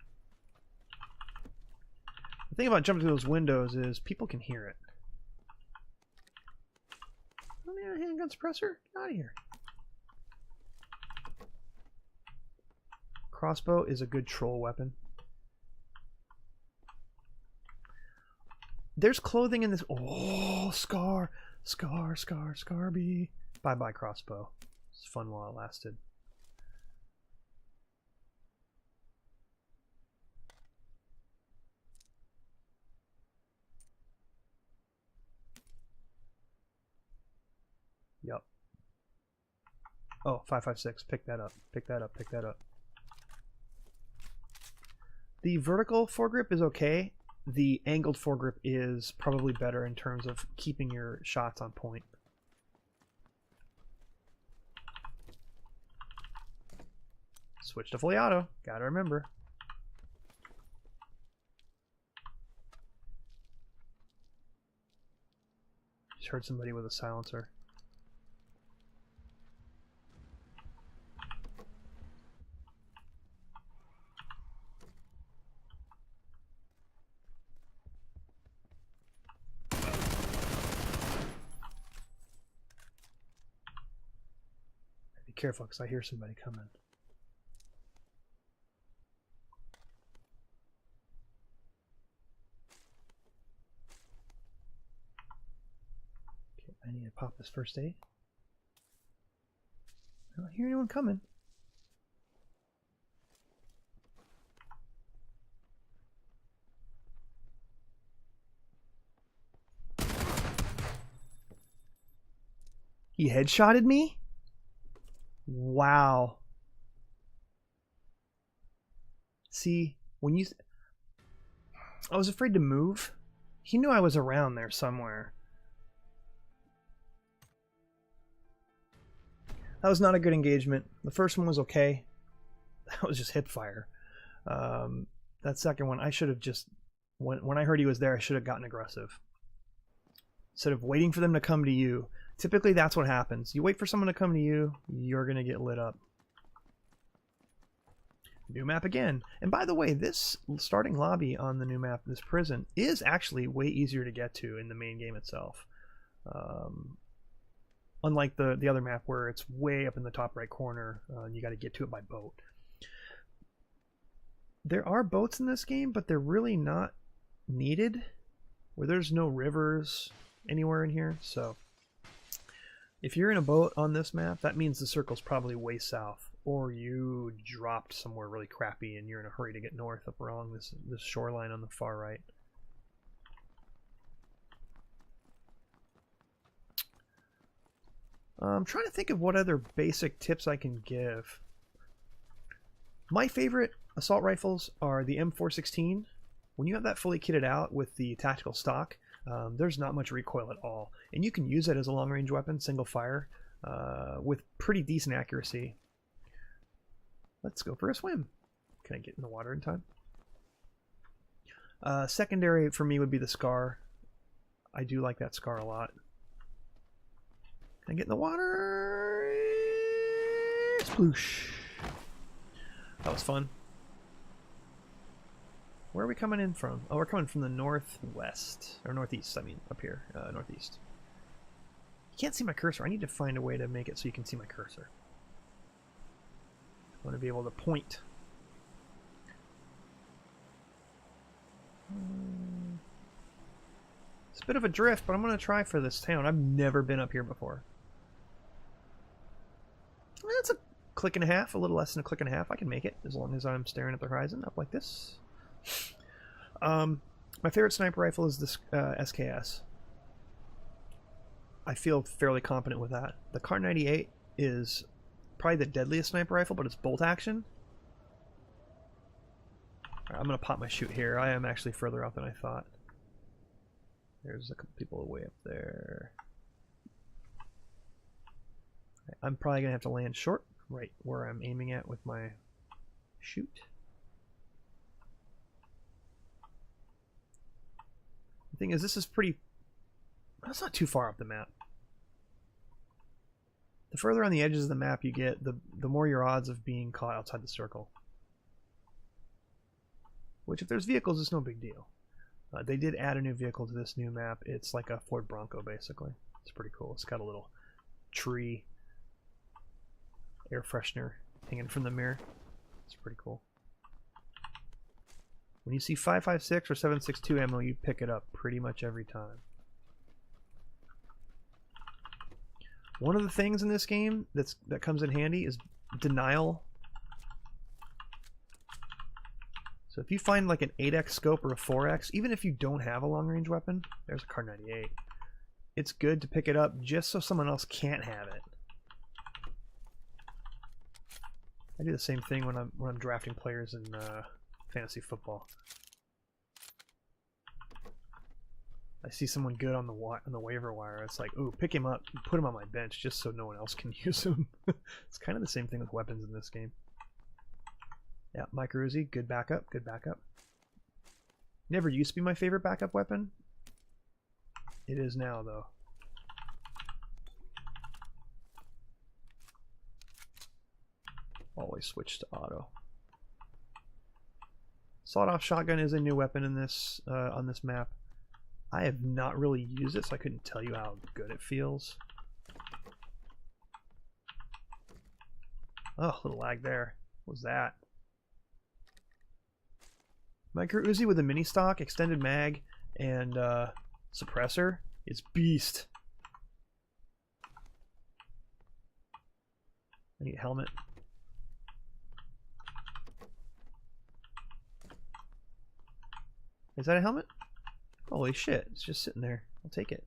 The thing about jumping through those windows is people can hear it. Oh man, handgun suppressor? Get out of here. Crossbow is a good troll weapon. There's clothing in this. Oh, Scar. Scar, Scar, Scarby. Bye-bye, crossbow. It's fun while it lasted. Yup. Oh, 556. Pick that up. Pick that up. Pick that up. The vertical foregrip is okay. The angled foregrip is probably better in terms of keeping your shots on point. Switch to fully auto. Gotta remember. Just heard somebody with a silencer. careful because I hear somebody coming. Okay, I need to pop this first aid. I don't hear anyone coming. He headshotted me? Wow. See, when you... I was afraid to move. He knew I was around there somewhere. That was not a good engagement. The first one was okay. That was just hip fire. That second one, I should have just... When I heard he was there, I should have gotten aggressive. Instead of waiting for them to come to you. Typically, that's what happens. You wait for someone to come to you, you're going to get lit up. New map again. And by the way, this starting lobby on the new map, this prison, is actually way easier to get to in the main game itself. Unlike the other map where it's way up in the top right corner, and you got to get to it by boat. There are boats in this game, but they're really not needed. Where there's no rivers anywhere in here, so... If you're in a boat on this map, that means the circle's probably way south, or you dropped somewhere really crappy and you're in a hurry to get north up along this shoreline on the far right. I'm trying to think of what other basic tips I can give. My favorite assault rifles are the M416. When you have that fully kitted out with the tactical stock, there's not much recoil at all, and you can use it as a long-range weapon, single fire, with pretty decent accuracy. Let's go for a swim. Can I get in the water in time? Secondary for me would be the Scar. I do like that Scar a lot. Can I get in the water? Sploosh. That was fun. Where are we coming in from? Oh, we're coming from the northwest. Or northeast, I mean, up here. Northeast. You can't see my cursor. I need to find a way to make it so you can see my cursor. I want to be able to point. It's a bit of a drift, but I'm going to try for this town. I've never been up here before. That's a click and a half, a little less than a click and a half. I can make it as long as I'm staring at the horizon, up like this. My favorite sniper rifle is this SKS. I feel fairly confident with that. The Kar 98 is probably the deadliest sniper rifle, but it's bolt action. Right, I'm going to pop my shoot here. I am actually further out than I thought. There's a couple people way up there. Right, I'm probably going to have to land short, right where I'm aiming at with my shoot. The thing is, this is pretty... That's not too far up the map. The further on the edges of the map you get, the more your odds of being caught outside the circle. Which, if there's vehicles, it's no big deal. They did add a new vehicle to this new map. It's like a Ford Bronco, basically. It's pretty cool. It's got a little tree air freshener hanging from the mirror. It's pretty cool. When you see 5.56 or 7.62 ammo, you pick it up pretty much every time. One of the things in this game that comes in handy is denial. So if you find like an 8x scope or a 4x, even if you don't have a long-range weapon, there's a Kar 98. It's good to pick it up just so someone else can't have it. I do the same thing when I'm drafting players in fantasy football. I see someone good on the waiver wire. It's like, ooh, pick him up, put him on my bench just so no one else can use him. It's kind of the same thing with weapons in this game. Yeah, Micro Uzi, good backup, good backup. Never used to be my favorite backup weapon. It is now, though. Always switch to auto. Sawed-off shotgun is a new weapon in this on this map. I have not really used it, so I couldn't tell you how good it feels. Oh, a little lag there. What was that? Micro Uzi with a mini stock, extended mag, and suppressor is beast. I need a helmet. Is that a helmet? Holy shit, it's just sitting there. I'll take it.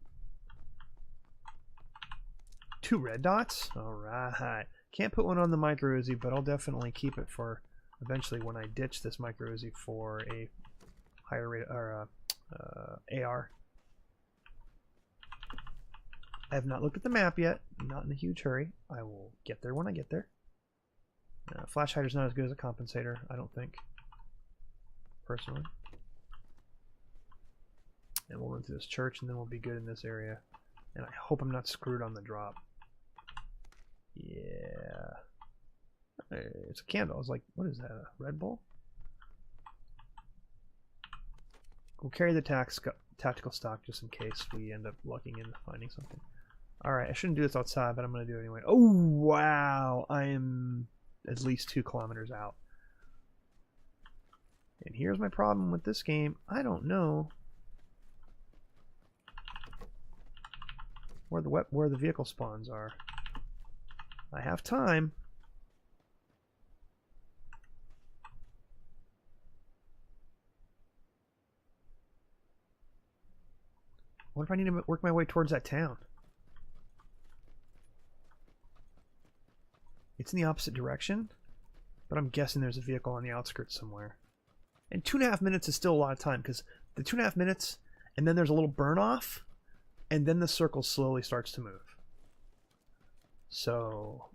2 red dots? Alright. Can't put one on the micro Uzi, but I'll definitely keep it for eventually when I ditch this micro Uzi for a higher rate or AR. I have not looked at the map yet. I'm not in a huge hurry. I will get there when I get there. Flash hider's not as good as a compensator, I don't think. Personally. And we'll run through this church and then we'll be good in this area. And I hope I'm not screwed on the drop. Yeah. It's a candle. I was like, what is that? A Red Bull? We'll carry the tactical stock just in case we end up lucking into finding something. Alright, I shouldn't do this outside, but I'm going to do it anyway. Oh, wow. I am at least 2 kilometers out. And here's my problem with this game. I don't know where the vehicle spawns are. I have time. What if I need to work my way towards that town? It's in the opposite direction, but I'm guessing there's a vehicle on the outskirts somewhere. And 2.5 minutes is still a lot of time, because the 2.5 minutes, and then there's a little burn off, and then the circle slowly starts to move. So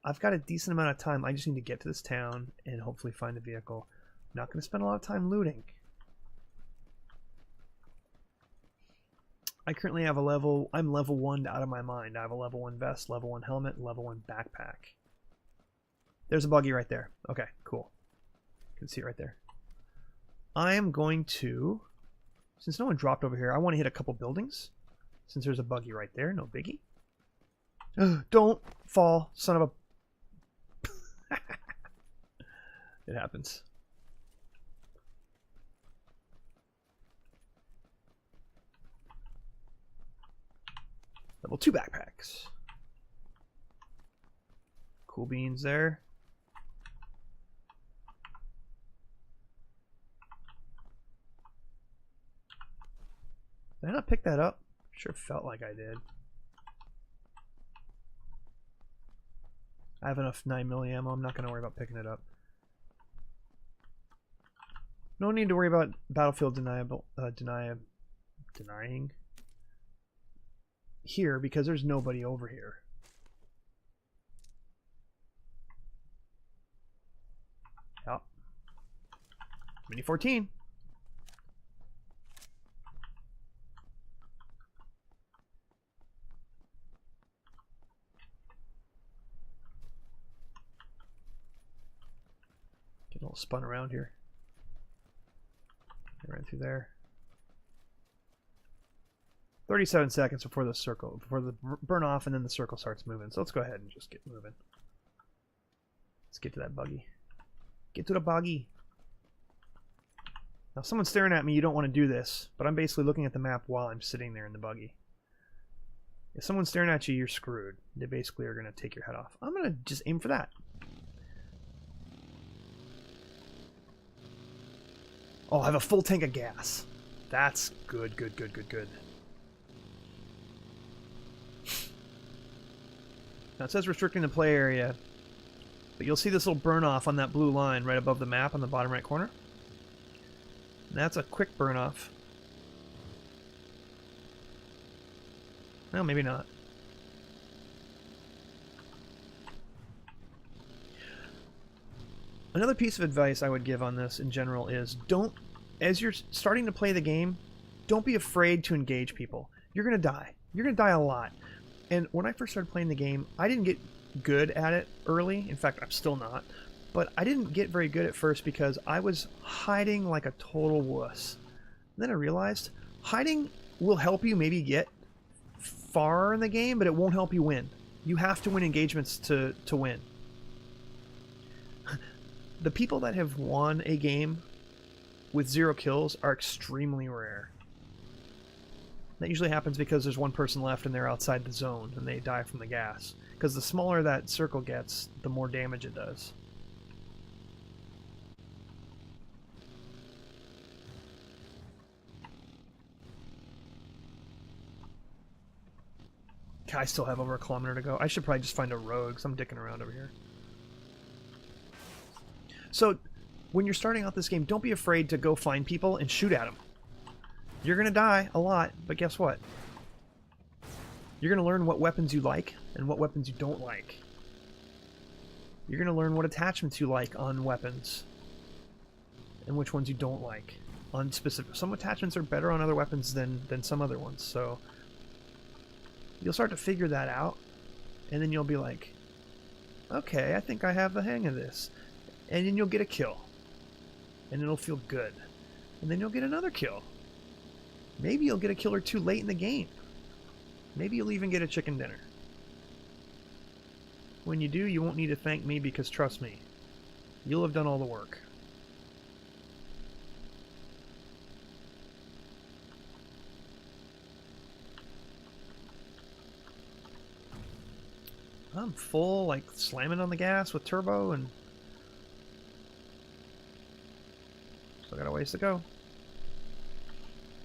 I've got a decent amount of time. I just need to get to this town and hopefully find a vehicle. I'm not going to spend a lot of time looting. I currently have I'm level 1 out of my mind. I have a level 1 vest, level 1 helmet, level 1 backpack. There's a buggy right there. Okay, cool. You can see it right there. I am going to, since no one dropped over here, I want to hit a couple buildings. Since there's a buggy right there, no biggie. Don't fall, son of a... It happens. Level 2 backpacks. Cool beans there. Did I not pick that up? Sure felt like I did. I have enough 9mm ammo. I'm not going to worry about picking it up. No need to worry about battlefield denying here because there's nobody over here. Yep. Mini 14. Get a little spun around here. I ran through there. 37 seconds before the burn off, and then the circle starts moving. So let's go ahead and just get moving. Let's get to that buggy. Get to the buggy. Now, if someone's staring at me, you don't want to do this, but I'm basically looking at the map while I'm sitting there in the buggy. If someone's staring at you, you're screwed. They basically are going to take your head off. I'm going to just aim for that. Oh, I have a full tank of gas. That's good, good, good, good, good. Now it says restricting the play area, but you'll see this little burn off on that blue line right above the map on the bottom right corner. And that's a quick burn off. Well, maybe not. Another piece of advice I would give on this in general is as you're starting to play the game, don't be afraid to engage people. You're going to die. You're going to die a lot. And when I first started playing the game, I didn't get good at it early. In fact, I'm still not. But I didn't get very good at first because I was hiding like a total wuss. And then I realized hiding will help you maybe get far in the game, but it won't help you win. You have to win engagements to win. The people that have won a game with 0 kills are extremely rare. That usually happens because there's one person left and they're outside the zone and they die from the gas. Because the smaller that circle gets, the more damage it does. I still have over a kilometer to go. I should probably just find a road because I'm dicking around over here. So, when you're starting out this game, don't be afraid to go find people and shoot at them. You're going to die a lot, but guess what? You're going to learn what weapons you like and what weapons you don't like. You're going to learn what attachments you like on weapons and which ones you don't like on specific. Some attachments are better on other weapons than some other ones, so you'll start to figure that out, and then you'll be like, okay, I think I have the hang of this. And then you'll get a kill, and it'll feel good. And then you'll get another kill. Maybe you'll get a kill or two late in the game. Maybe you'll even get a chicken dinner. When you do, you won't need to thank me because trust me, you'll have done all the work. I'm full, like slamming on the gas with turbo, and still got a ways to go.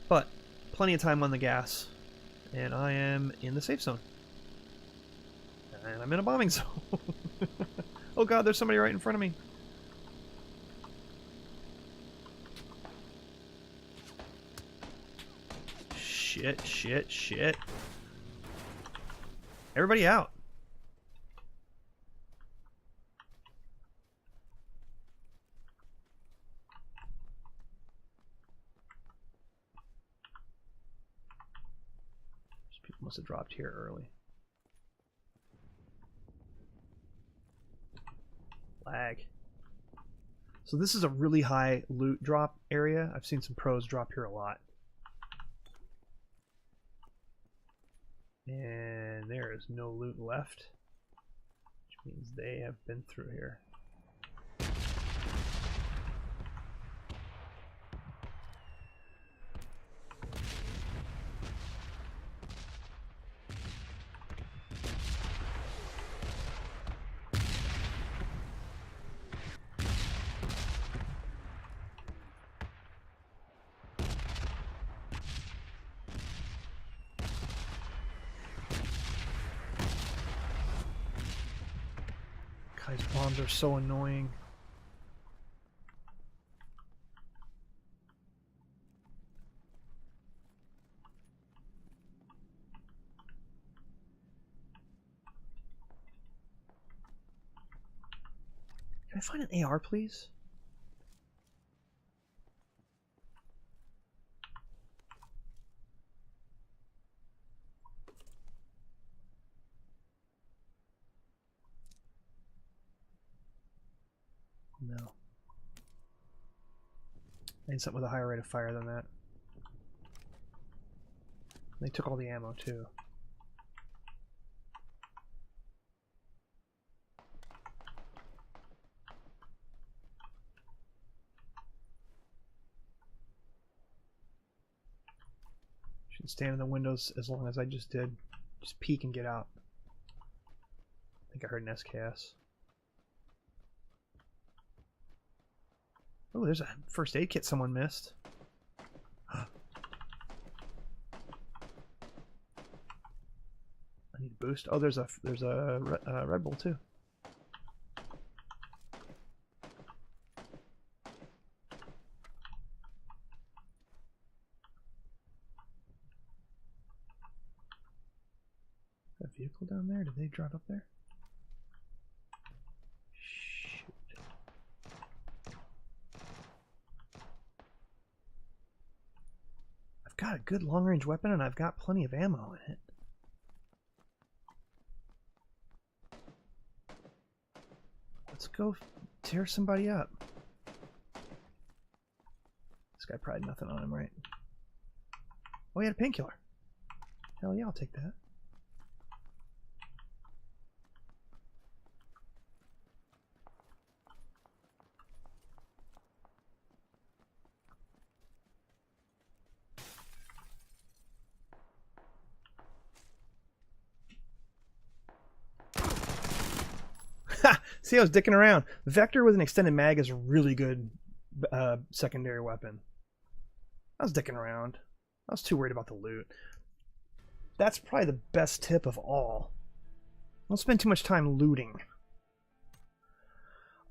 But plenty of time on the gas, and I am in the safe zone. And I'm in a bombing zone. Oh god, there's somebody right in front of me. Shit, shit, shit. Everybody out. These people must have dropped here early. Lag. So this is a really high loot drop area. I've seen some pros drop here a lot. And there is no loot left, which means they have been through here. These bombs are so annoying. Can I find an AR, please? No. I need something with a higher rate of fire than that. They took all the ammo too. Shouldn't stand in the windows as long as I just did. Just peek and get out. I think I heard an SKS. Oh, there's a first aid kit someone missed. I need a boost. Oh, there's a Red Bull too. That vehicle down there? Did they drive up there? I've got a good long-range weapon and I've got plenty of ammo in it. Let's go tear somebody up. This guy probably had nothing on him, right? Oh, he had a painkiller. Hell yeah, I'll take that. See, I was dicking around. Vector with an extended mag is a really good secondary weapon. I was dicking around. I was too worried about the loot. That's probably the best tip of all. Don't spend too much time looting.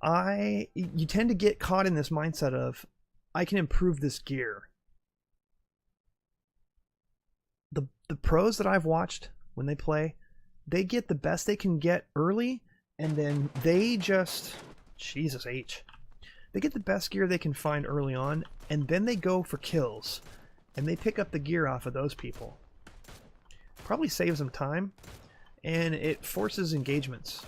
You tend to get caught in this mindset of, I can improve this gear. The pros that I've watched when they play, they get the best they can get early, and then they just, Jesus H. They get the best gear they can find early on, and then they go for kills, and they pick up the gear off of those people. Probably saves them time, and it forces engagements.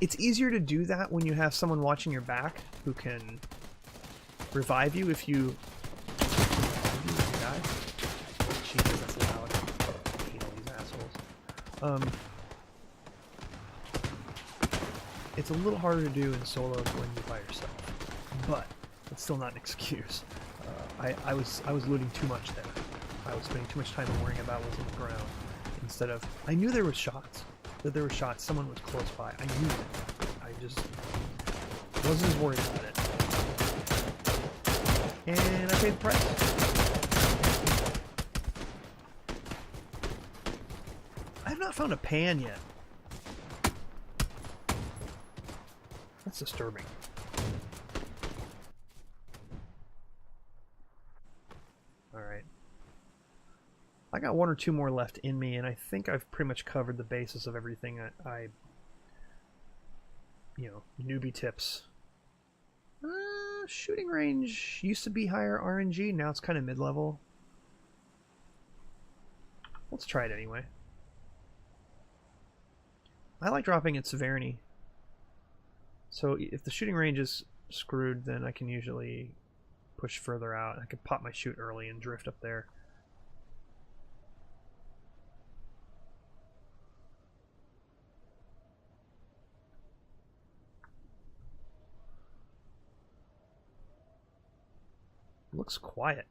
It's easier to do that when you have someone watching your back who can revive you if you... Jesus, that's loud. I hate all these assholes. It's a little harder to do in solos when you're by yourself, but it's still not an excuse. I was looting too much there. I was spending too much time worrying about what's on the ground instead of... I knew there was shots. That there were shots. Someone was close by. I knew it. I just wasn't as worried about it. And I paid the price. I have not found a pan yet. That's disturbing. Alright. I got one or two more left in me, and I think I've pretty much covered the basis of everything I you know, newbie tips. Shooting range used to be higher RNG, now it's kind of mid-level. Let's try it anyway. I like dropping at severity. So if the shooting range is screwed, then I can usually push further out. I can pop my shoot early and drift up there. Looks quiet.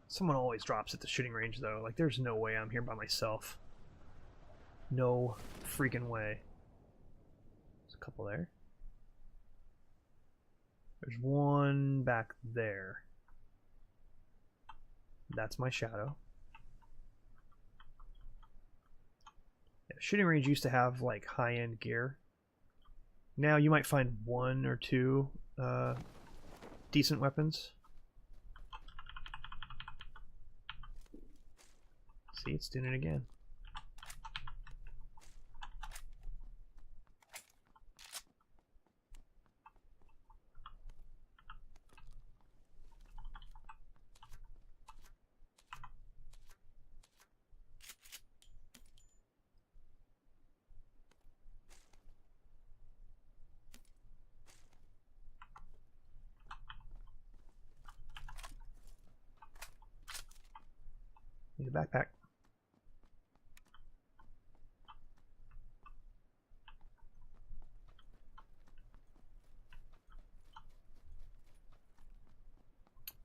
Someone always drops at the shooting range though. Like there's no way I'm here by myself. No freaking way. There's a couple there. There's one back there. That's my shadow. Yeah, shooting range used to have like high-end gear. Now you might find one or two decent weapons. See, it's doing it again. Need a backpack.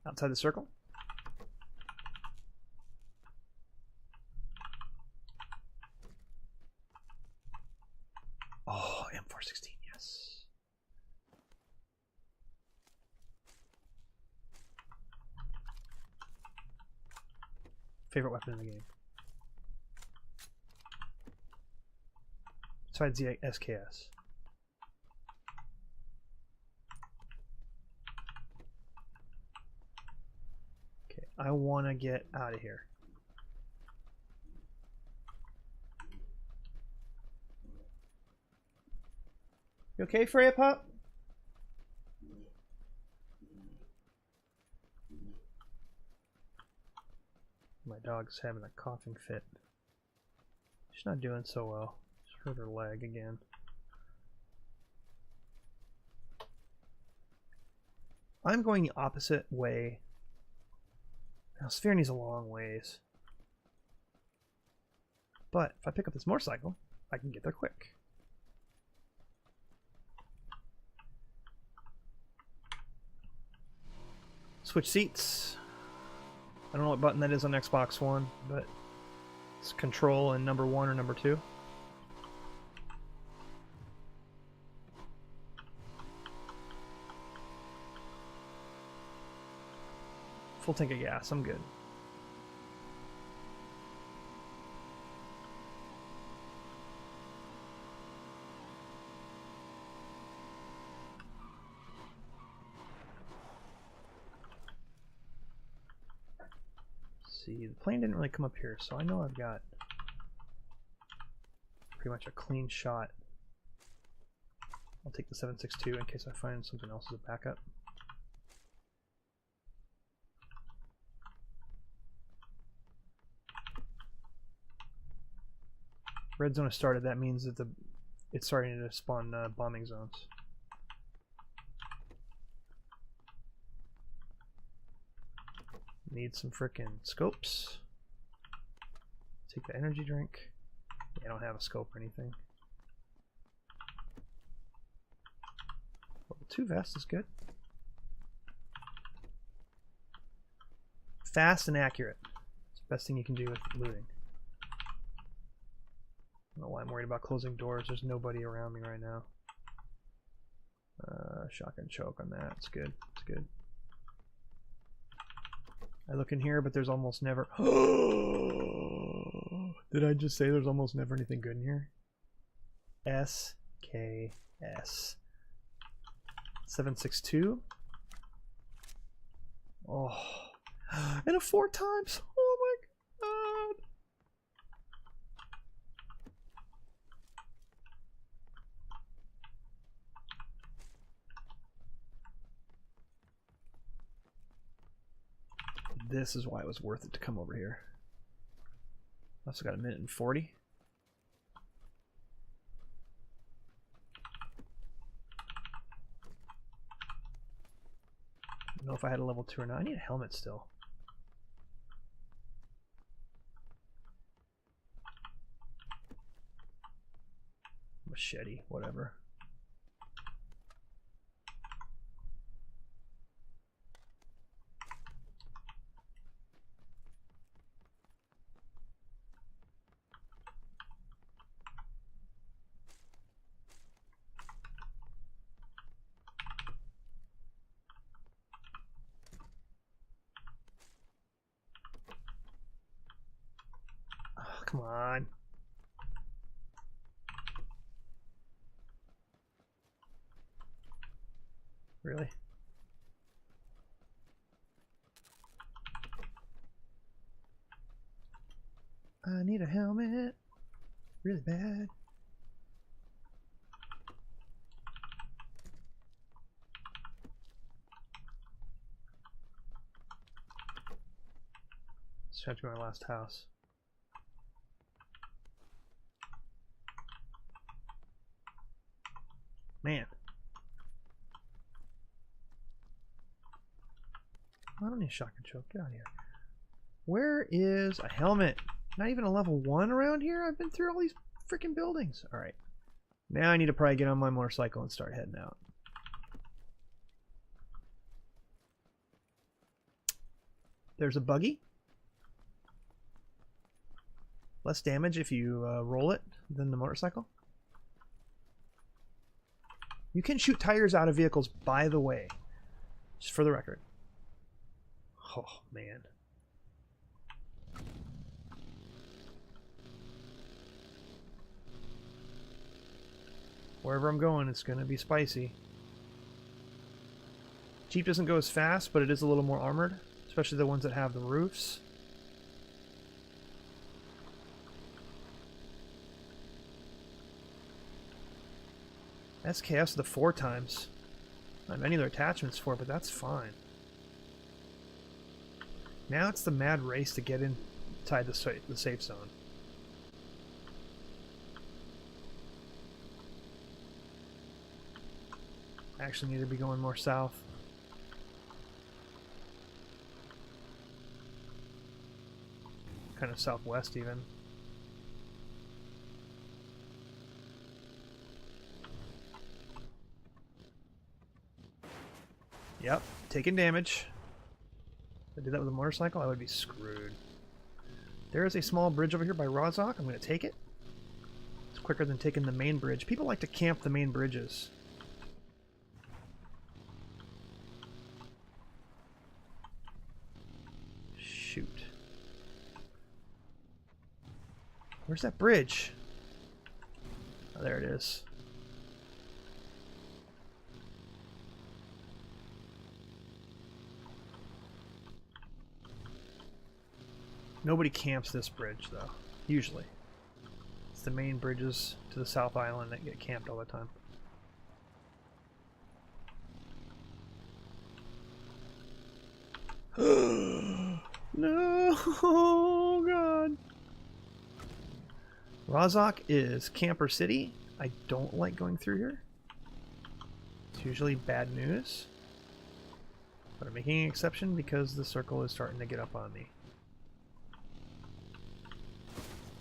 Outside the circle. Oh, M416, yes. Favorite weapon in the game. Besides the SKS. Okay, I want to get out of here. You okay, Freya Pup? My dog's having a coughing fit. She's not doing so well. She's hurt her leg again. I'm going the opposite way. Now, Spherny's a long ways. But if I pick up this motorcycle, I can get there quick. Switch seats. I don't know what button that is on Xbox One, but It's control and number 1 or number 2. Full tank of gas, I'm good. See, the plane didn't really come up here, so I know I've got pretty much a clean shot. I'll take the 7.62 in case I find something else as a backup. Red zone has started. That means that it's starting to spawn bombing zones. Need some frickin' scopes. Take the energy drink. Yeah, I don't have a scope or anything. Level 2 vest is good. Fast and accurate. It's the best thing you can do with looting. I don't know why I'm worried about closing doors. There's nobody around me right now. Shotgun choke on that. It's good. It's good. I look in here, but there's almost never... Did I just say there's almost never anything good in here? SKS. 7.62. Oh. And a 4 times. Oh my god. This is why it was worth it to come over here. I also got a minute and 40. I don't know if I had a level 2 or not. I need a helmet still. Machete, whatever. Come on. Really? I need a helmet. Really bad. Let's try to go to my last house. Man. I don't need a shotgun choke. Get out of here. Where is a helmet? Not even a level 1 around here? I've been through all these freaking buildings. Alright. Now I need to probably get on my motorcycle and start heading out. There's a buggy. Less damage if you roll it than the motorcycle. You can shoot tires out of vehicles, by the way. Just for the record. Oh, man. Wherever I'm going, it's going to be spicy. Jeep doesn't go as fast, but it is a little more armored. Especially the ones that have the roofs. SKS the 4 times. I have any other attachments for it, but that's fine. Now it's the mad race to get inside the safe zone. I actually need to be going more south. Kind of southwest even. Yep, taking damage. If I did that with a motorcycle, I would be screwed. There is a small bridge over here by Rozok. I'm going to take it. It's quicker than taking the main bridge. People like to camp the main bridges. Shoot. Where's that bridge? Oh, there it is. Nobody camps this bridge, though. Usually. It's the main bridges to the South Island that get camped all the time. No! Oh, God! Rozok is Camper City. I don't like going through here. It's usually bad news. But I'm making an exception because the circle is starting to get up on me.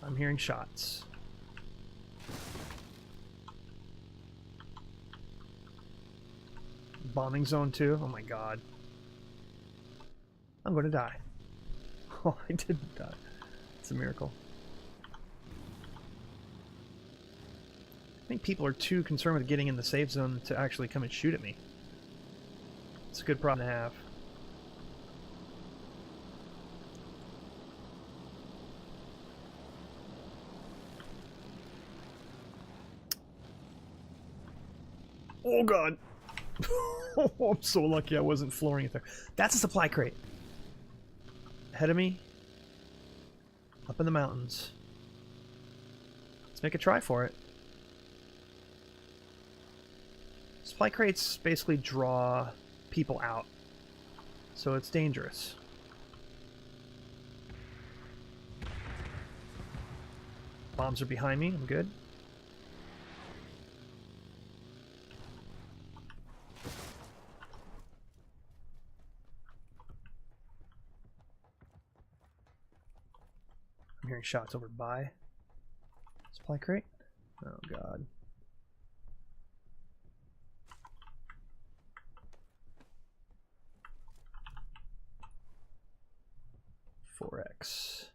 I'm hearing shots. Bombing zone 2. Oh my god. I'm going to die. Oh, I didn't die. It's a miracle. I think people are too concerned with getting in the safe zone to actually come and shoot at me. It's a good problem to have. Oh god! Oh, I'm so lucky I wasn't flooring it there. That's a supply crate. Ahead of me. Up in the mountains. Let's make a try for it. Supply crates basically draw people out. So it's dangerous. Bombs are behind me. I'm good. I'm hearing shots over by supply crate. Oh god. X.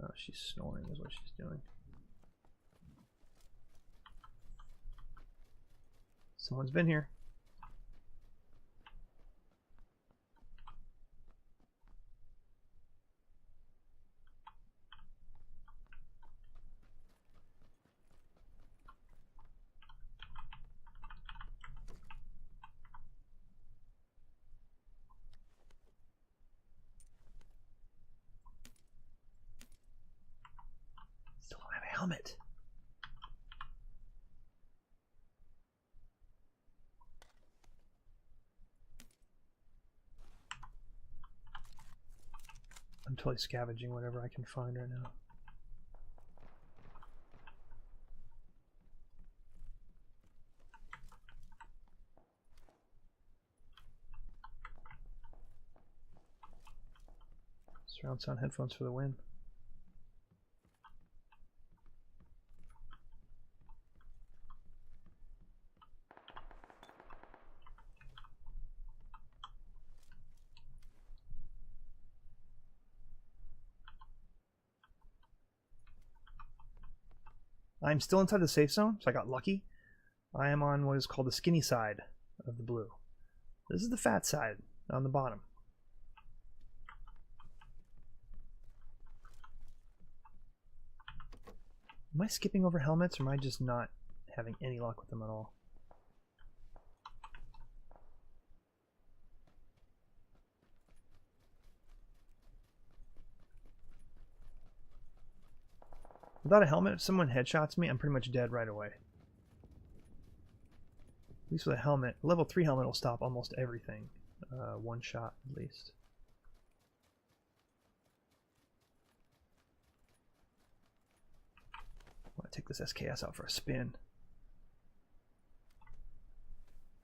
Oh, she's snoring is what she's doing. Someone's been here. Still don't have a helmet. I'm totally scavenging whatever I can find right now. Surround sound headphones for the win. I'm still inside the safe zone, so I got lucky. I am on what is called the skinny side of the blue. This is the fat side on the bottom. Am I skipping over helmets, or am I just not having any luck with them at all? Without a helmet, if someone headshots me, I'm pretty much dead right away. At least with a helmet. A level 3 helmet will stop almost everything. One shot, at least. I want to take this SKS out for a spin.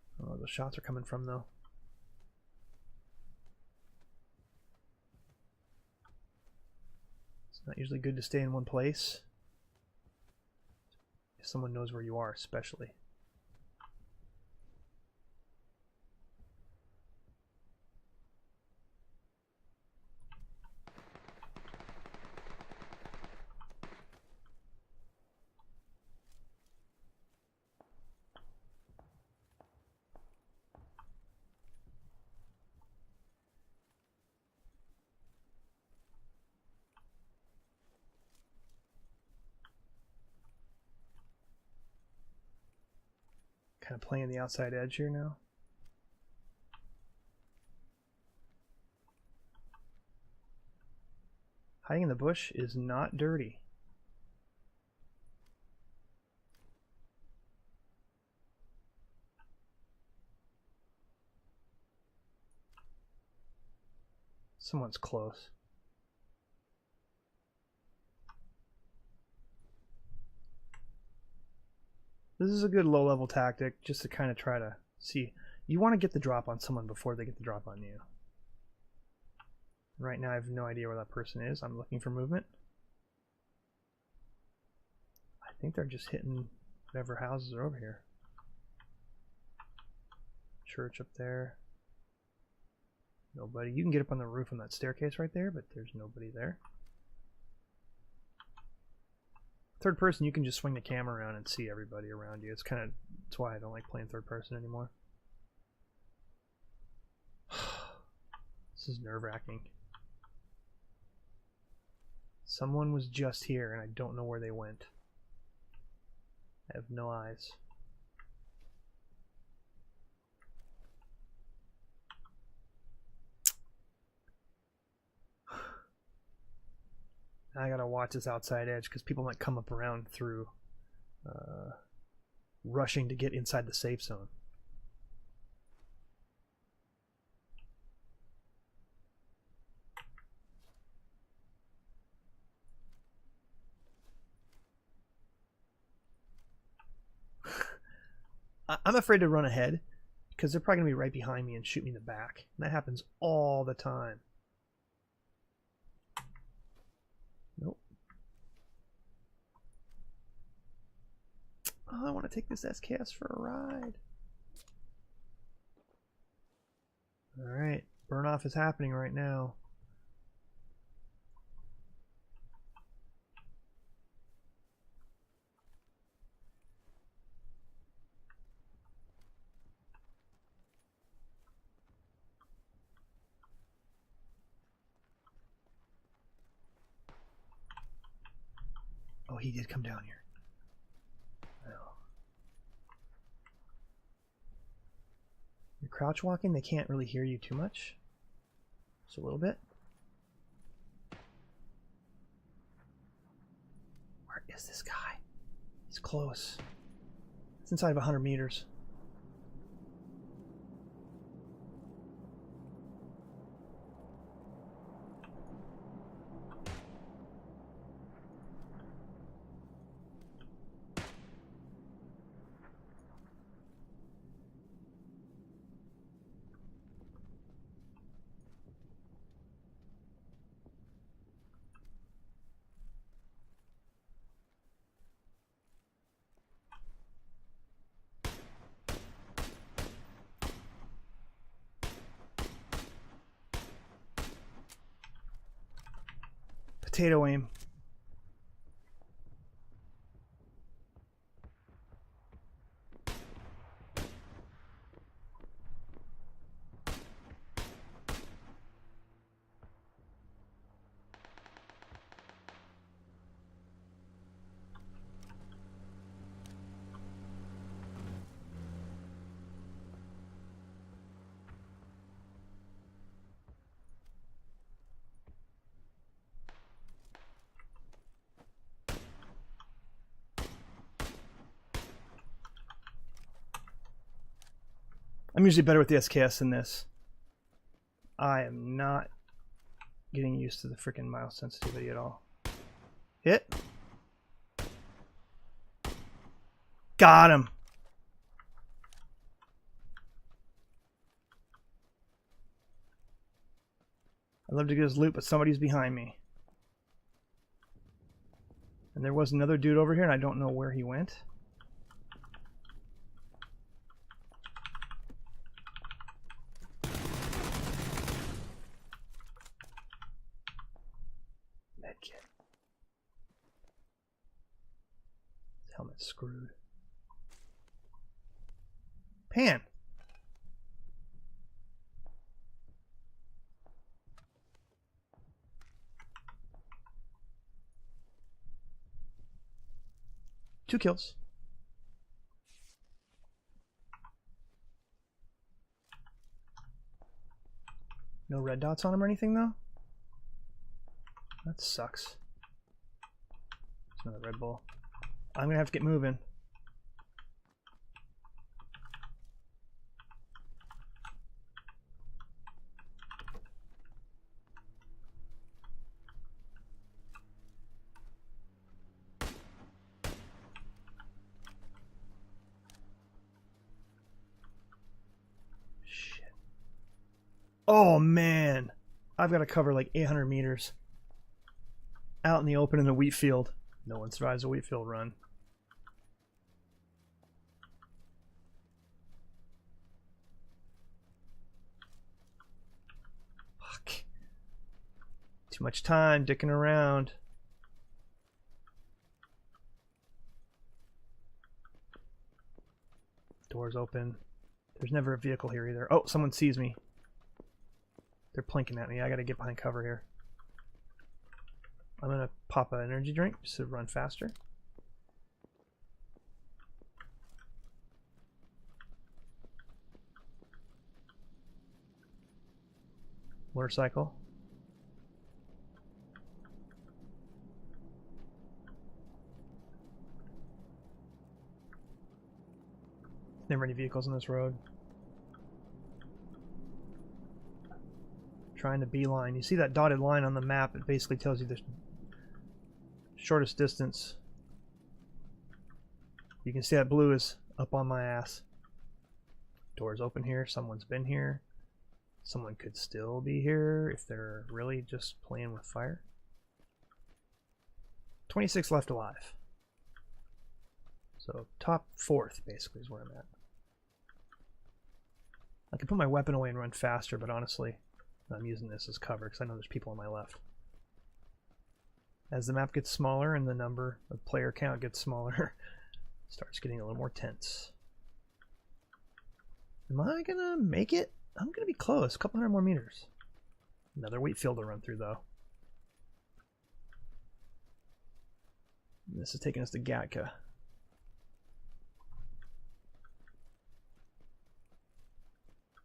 I don't know where those shots are coming from, though. It's not usually good to stay in one place. If someone knows where you are, especially. kind of playing the outside edge here now. Hiding in the bush is not dirty. Someone's close. This is a good low-level tactic, just to kind of try to see. You want to get the drop on someone before they get the drop on you. Right now I have no idea where that person is. I'm looking for movement. I think they're just hitting whatever houses are over here. Church up there. Nobody. You can get up on the roof on that staircase right there, but there's nobody there. Third person, you can just swing the camera around and see everybody around you. It's why I don't like playing third person anymore. This is nerve-wracking. Someone was just here and I don't know where they went. I have no eyes. I gotta watch this outside edge because people might come up around through rushing to get inside the safe zone. I'm afraid to run ahead because they're probably gonna be right behind me and shoot me in the back. And that happens all the time. Nope. Oh, I want to take this SKS for a ride. Alright, burn off is happening right now. Oh, he did come down here. Oh. You're crouch walking, they can't really hear you too much. Just a little bit. Where is this guy? He's close. It's inside of 100 meters. Potato aim. I'm usually better with the SKS than this. I am not getting used to the freaking mouse sensitivity at all. Hit. Got him. I'd love to get his loot, but somebody's behind me. And there was another dude over here, and I don't know where he went. Medkit. His helmet's screwed. Pan. Two kills. No red dots on them or anything though? That sucks. There's another Red Bull. I'm gonna have to get moving. Shit. Oh man, I've got to cover like 800 meters out in the open in a wheat field. No one survives a wheat field run. Fuck. Too much time dicking around. Doors open. There's never a vehicle here either. Oh, someone sees me. They're plinking at me. I gotta get behind cover here. I'm gonna pop an energy drink just to run faster. Motorcycle. Never any vehicles on this road. Trying to beeline. You see that dotted line on the map? It basically tells you the shortest distance. You can see that blue is up on my ass. Doors open here. Someone's been here. Someone could still be here if they're really just playing with fire. 26 left alive. So top fourth basically is where I'm at. I could put my weapon away and run faster, but honestly, I'm using this as cover because I know there's people on my left. As the map gets smaller and the number of player count gets smaller, it starts getting a little more tense. Am I gonna make it? I'm gonna be close, a couple hundred more meters. Another wheat field to run through though. And this is taking us to Gatka.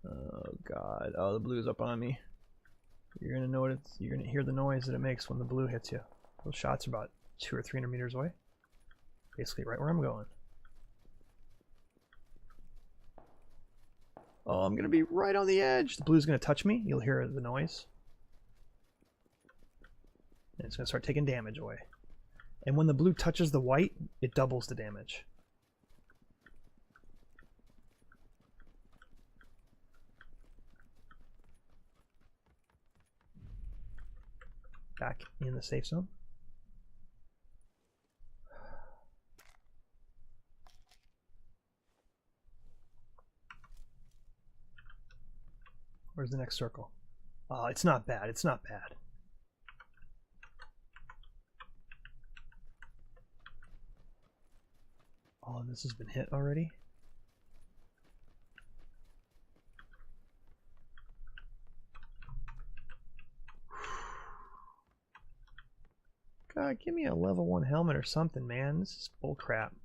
Oh god, oh the blue's up on me. You're gonna know what it's, you're gonna hear the noise that it makes when the blue hits you. Those shots are about 200 or 300 meters away. Basically right where I'm going. Oh, I'm gonna be right on the edge. The blue's gonna touch me, you'll hear the noise. And it's gonna start taking damage away. And when the blue touches the white, it doubles the damage. Back in the safe zone. Where's the next circle? Oh, it's not bad. It's not bad. All of this has been hit already. God, give me a level 1 helmet or something, man. This is bull crap.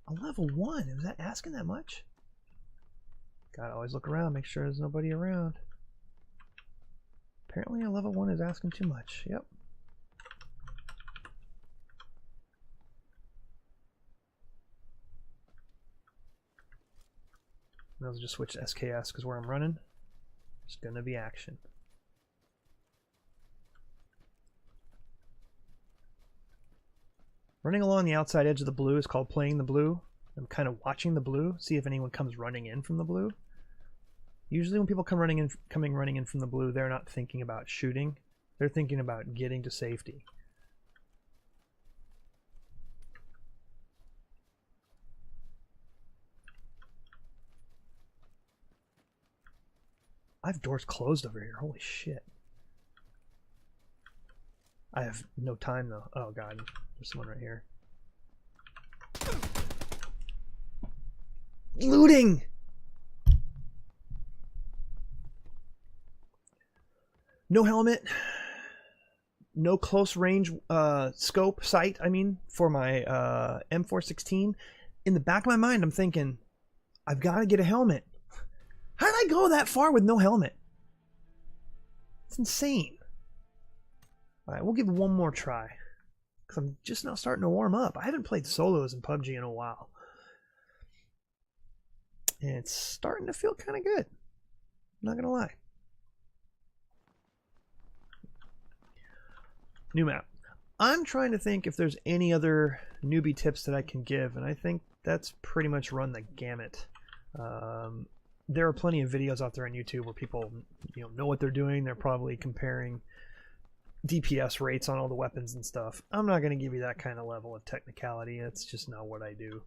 A level 1? Is that asking that much? Gotta always look around, make sure there's nobody around. Apparently a level 1 is asking too much. Yep. I'll just switch to SKS because where I'm running, there's gonna be action. Running along the outside edge of the blue is called playing the blue. I'm kind of watching the blue, see if anyone comes running in from the blue. Usually when people come running in from the blue, they're not thinking about shooting. They're thinking about getting to safety. I have doors closed over here. Holy shit. I have no time though. Oh god, there's someone right here. Looting! No helmet. No close range scope sight, I mean, for my M416. In the back of my mind, I'm thinking, I've got to get a helmet. How did I go that far with no helmet? It's insane. Alright, we'll give one more try. Because I'm just now starting to warm up. I haven't played solos in PUBG in a while. And it's starting to feel kind of good. I'm not going to lie. New map. I'm trying to think if there's any other newbie tips that I can give, and I think that's pretty much run the gamut. There are plenty of videos out there on YouTube where people know what they're doing. They're probably comparing DPS rates on all the weapons and stuff. I'm not going to give you that kind of level of technicality. It's just not what I do.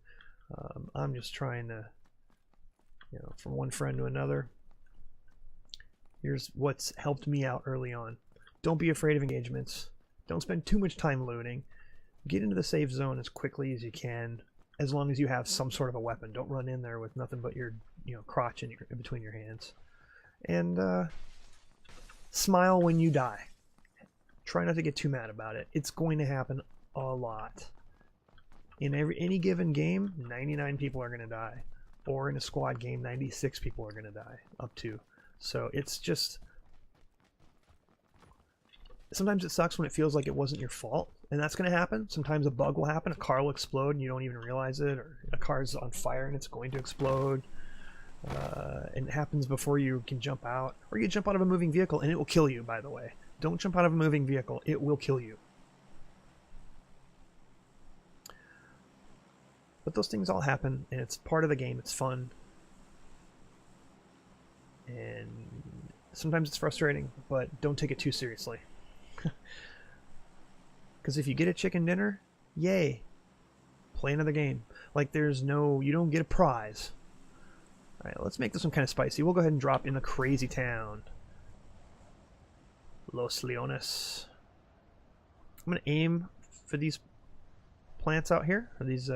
I'm just trying to, from one friend to another. Here's what's helped me out early on. Don't be afraid of engagements. Don't spend too much time looting. Get into the safe zone as quickly as you can, as long as you have some sort of a weapon. Don't run in there with nothing but your crotch in between your hands. And smile when you die. Try not to get too mad about it. It's going to happen a lot. In any given game, 99 people are going to die. Or in a squad game, 96 people are going to die. Up to. So it's just... Sometimes it sucks when it feels like it wasn't your fault. And that's going to happen. Sometimes a bug will happen. A car will explode and you don't even realize it. Or a car is on fire and it's going to explode. And it happens before you can jump out. Or you jump out of a moving vehicle and it will kill you, by the way. Don't jump out of a moving vehicle. It will kill you. But those things all happen, and it's part of the game. It's fun. And sometimes it's frustrating, but don't take it too seriously. Because if you get a chicken dinner, yay. Play another game. Like you don't get a prize. Alright, let's make this one kind of spicy. We'll go ahead and drop in the crazy town. Los Leones. I'm going to aim for these plants out here, or these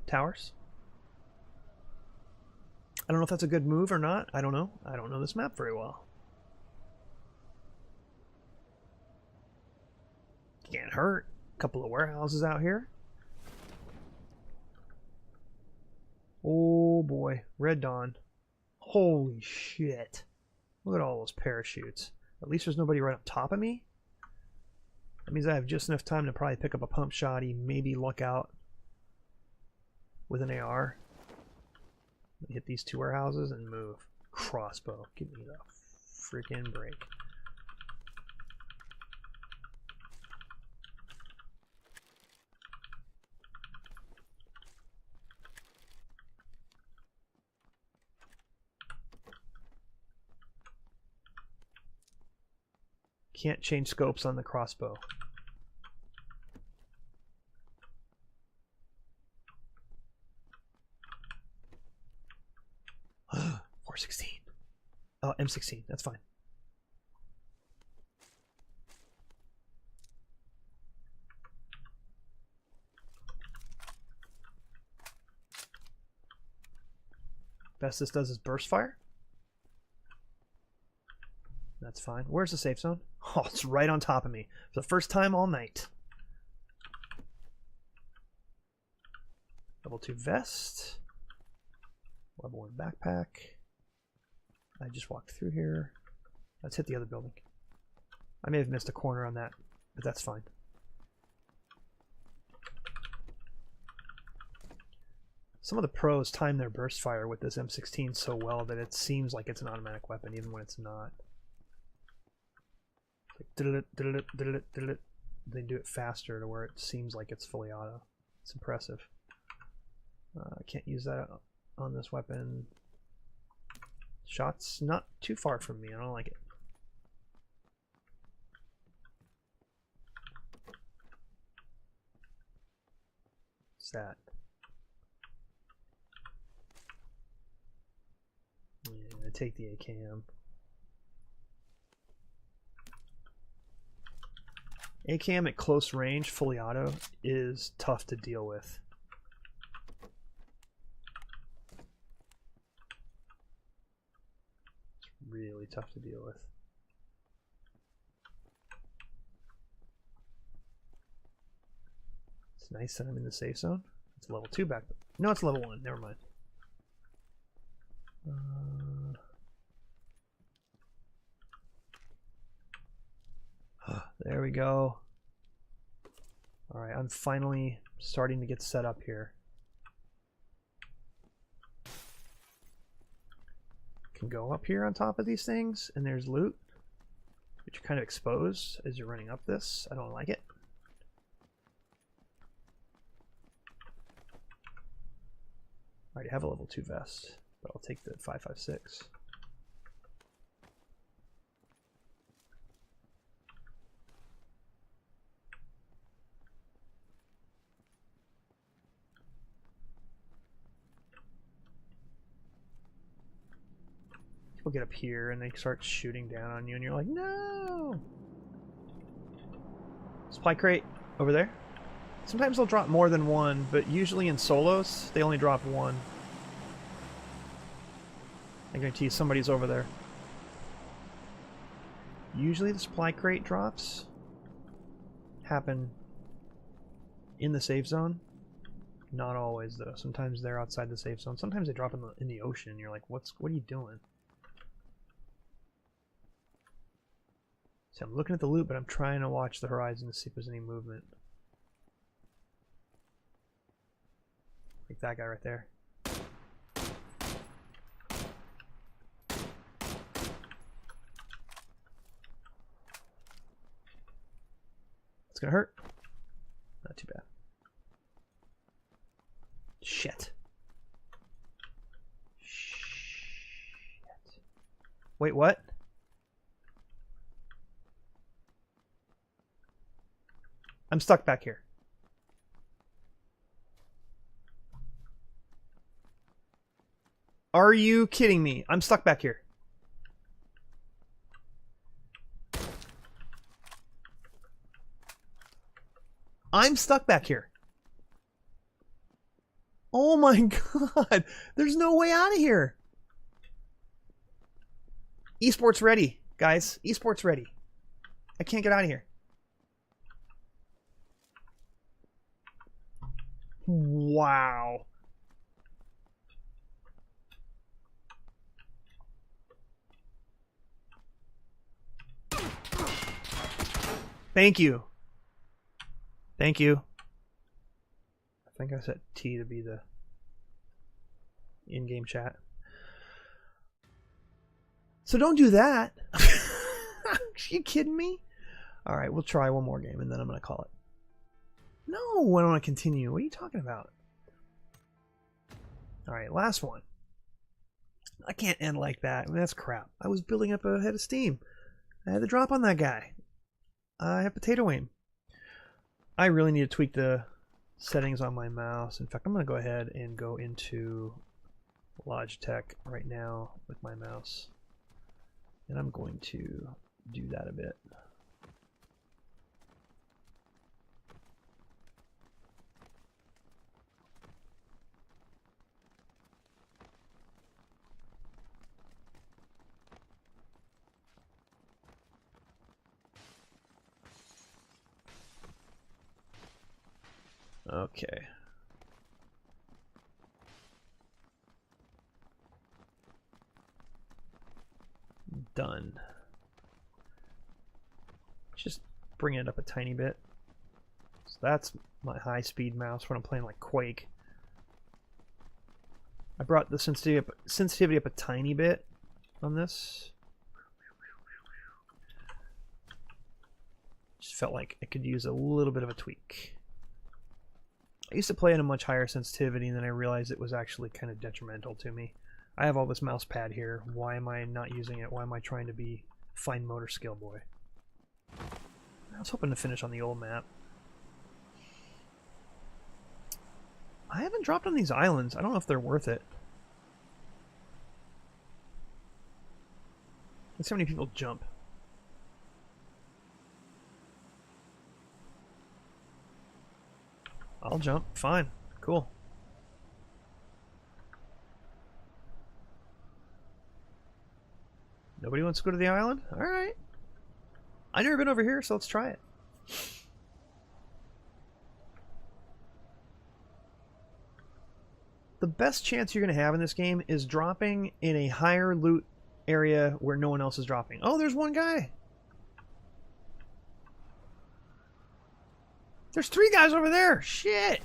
towers. I don't know if that's a good move or not. I don't know. I don't know this map very well. Can't hurt. A couple of warehouses out here. Oh boy. Red Dawn. Holy shit. Look at all those parachutes. At least there's nobody right up top of me. That means I have just enough time to probably pick up a pump shotty, maybe luck out with an AR. Hit these two warehouses and move. Crossbow. Give me the freaking break. Can't change scopes on the crossbow. .416. Oh, M16. That's fine. Best this does is burst fire. That's fine. Where's the safe zone? Oh, it's right on top of me. For the first time all night. Level 2 vest. Level 1 backpack. I just walked through here. Let's hit the other building. I may have missed a corner on that, but that's fine. Some of the pros time their burst fire with this M16 so well that it seems like it's an automatic weapon even when it's not. Like, they do it faster to where it seems like it's fully auto. It's impressive. I can't use that on this weapon. Shot's not too far from me. I don't like it. What's that? Yeah, I take the AKM. AKM at close range, fully auto, is tough to deal with. It's really tough to deal with. It's nice that I'm in the safe zone. It's level 2 back. No, it's level 1. Never mind. There we go. Alright, I'm finally starting to get set up here. Can go up here on top of these things, and there's loot. But you're kind of exposed as you're running up this. I don't like it. I already have a level 2 vest, but I'll take the 5.56. People get up here and they start shooting down on you, and you're like, no! Supply crate over there. Sometimes they'll drop more than one, but usually in solos, they only drop one. I guarantee you somebody's over there. Usually the supply crate drops happen in the safe zone. Not always, though. Sometimes they're outside the safe zone. Sometimes they drop in the ocean. You're like, what are you doing? So I'm looking at the loot, but I'm trying to watch the horizon to see if there's any movement. Like that guy right there. It's gonna hurt. Not too bad. Shit. Shit. Wait, what? I'm stuck back here. Are you kidding me? I'm stuck back here. I'm stuck back here. Oh my god. There's no way out of here. Esports ready, guys. Esports ready. I can't get out of here. Wow. Thank you. Thank you. I think I set T to be the in-game chat. So don't do that. Are you kidding me? Alright, we'll try one more game and then I'm going to call it. No, I don't want to continue. What are you talking about? Alright, last one. I can't end like that. I mean, that's crap. I was building up a head of steam. I had to drop on that guy. I have potato aim. I really need to tweak the settings on my mouse. In fact, I'm going to go ahead and go into Logitech right now with my mouse. And I'm going to do that a bit. Okay. Done. Just bring it up a tiny bit. So that's my high-speed mouse when I'm playing like Quake. I brought the sensitivity up a tiny bit on this. Just felt like it could use a little bit of a tweak. I used to play at a much higher sensitivity, and then I realized it was actually kind of detrimental to me. I have all this mouse pad here. Why am I not using it? Why am I trying to be fine motor skill boy? I was hoping to finish on the old map. I haven't dropped on these islands. I don't know if they're worth it. Let's see how many people jump. I'll jump. Fine. Cool. Nobody wants to go to the island? Alright. I've never been over here, so let's try it. The best chance you're going to have in this game is dropping in a higher loot area where no one else is dropping. Oh, there's one guy. There's 3 guys over there! Shit!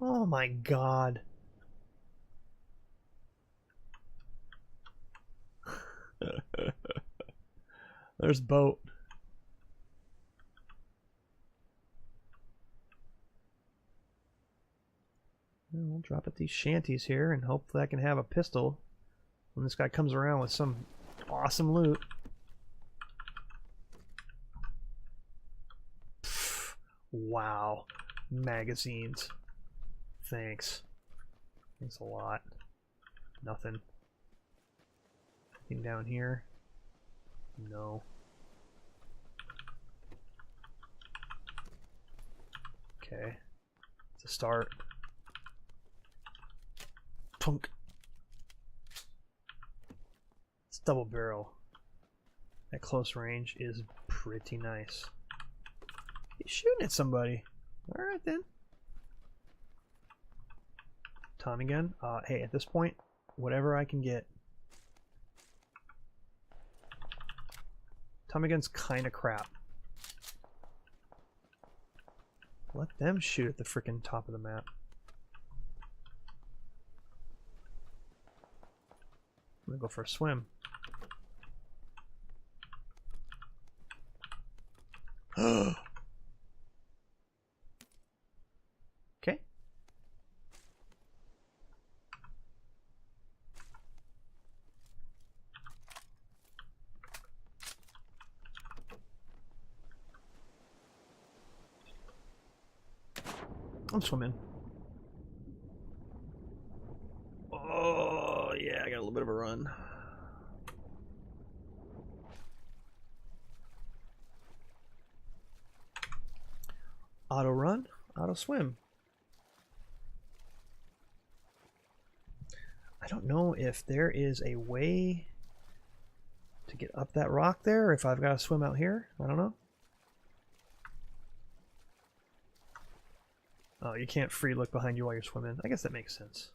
Oh my god. There's boat. We'll drop at these shanties here and hopefully I can have a pistol when this guy comes around with some awesome loot. Pfft, wow. Magazines. Thanks. Thanks a lot. Nothing. Anything down here? No. Okay. It's a start. Punk. It's double barrel. At close range is pretty nice. He's shooting at somebody. Alright then. Tommy gun. Hey, at this point, whatever I can get. Tommy gun's kind of crap. Let them shoot at the frickin' top of the map. I'm gonna go for a swim. Okay. I'm swimming. Oh, yeah, I got a little bit of a run. Auto run, auto swim. I don't know if there is a way to get up that rock there, or if I've got to swim out here. I don't know. Oh, you can't free look behind you while you're swimming. I guess that makes sense.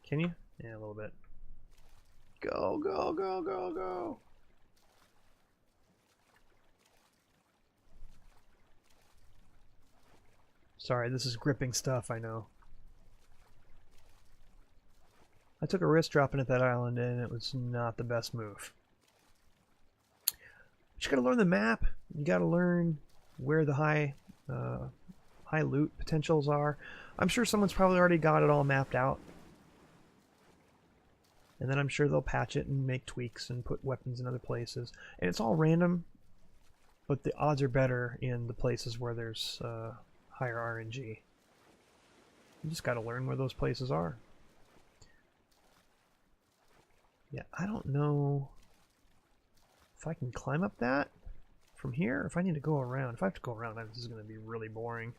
Can you? Yeah, a little bit. Go, go, go, go, go. Sorry, this is gripping stuff, I know. I took a risk dropping at that island and it was not the best move. But you gotta learn the map. You gotta learn where the high loot potentials are. I'm sure someone's probably already got it all mapped out. And then I'm sure they'll patch it and make tweaks and put weapons in other places. And it's all random, but the odds are better in the places where there's higher RNG. You just gotta learn where those places are. Yeah, I don't know if I can climb up that from here, or if I need to go around. If I have to go around, this is gonna be really boring.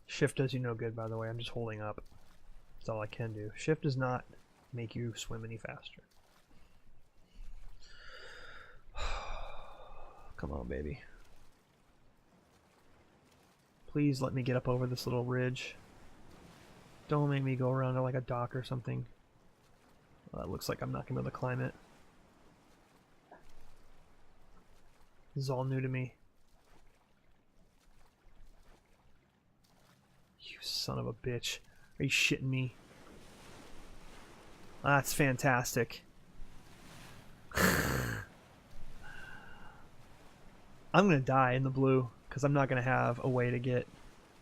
Shift does you no good, by the way. I'm just holding up. That's all I can do. Shift does not make you swim any faster. Come on, baby. Please let me get up over this little ridge. Don't make me go around to like a dock or something. Well, it looks like I'm not going to be able to climb it. This is all new to me. You son of a bitch. Are you shitting me? That's fantastic. I'm gonna die in the blue because I'm not gonna have a way to get.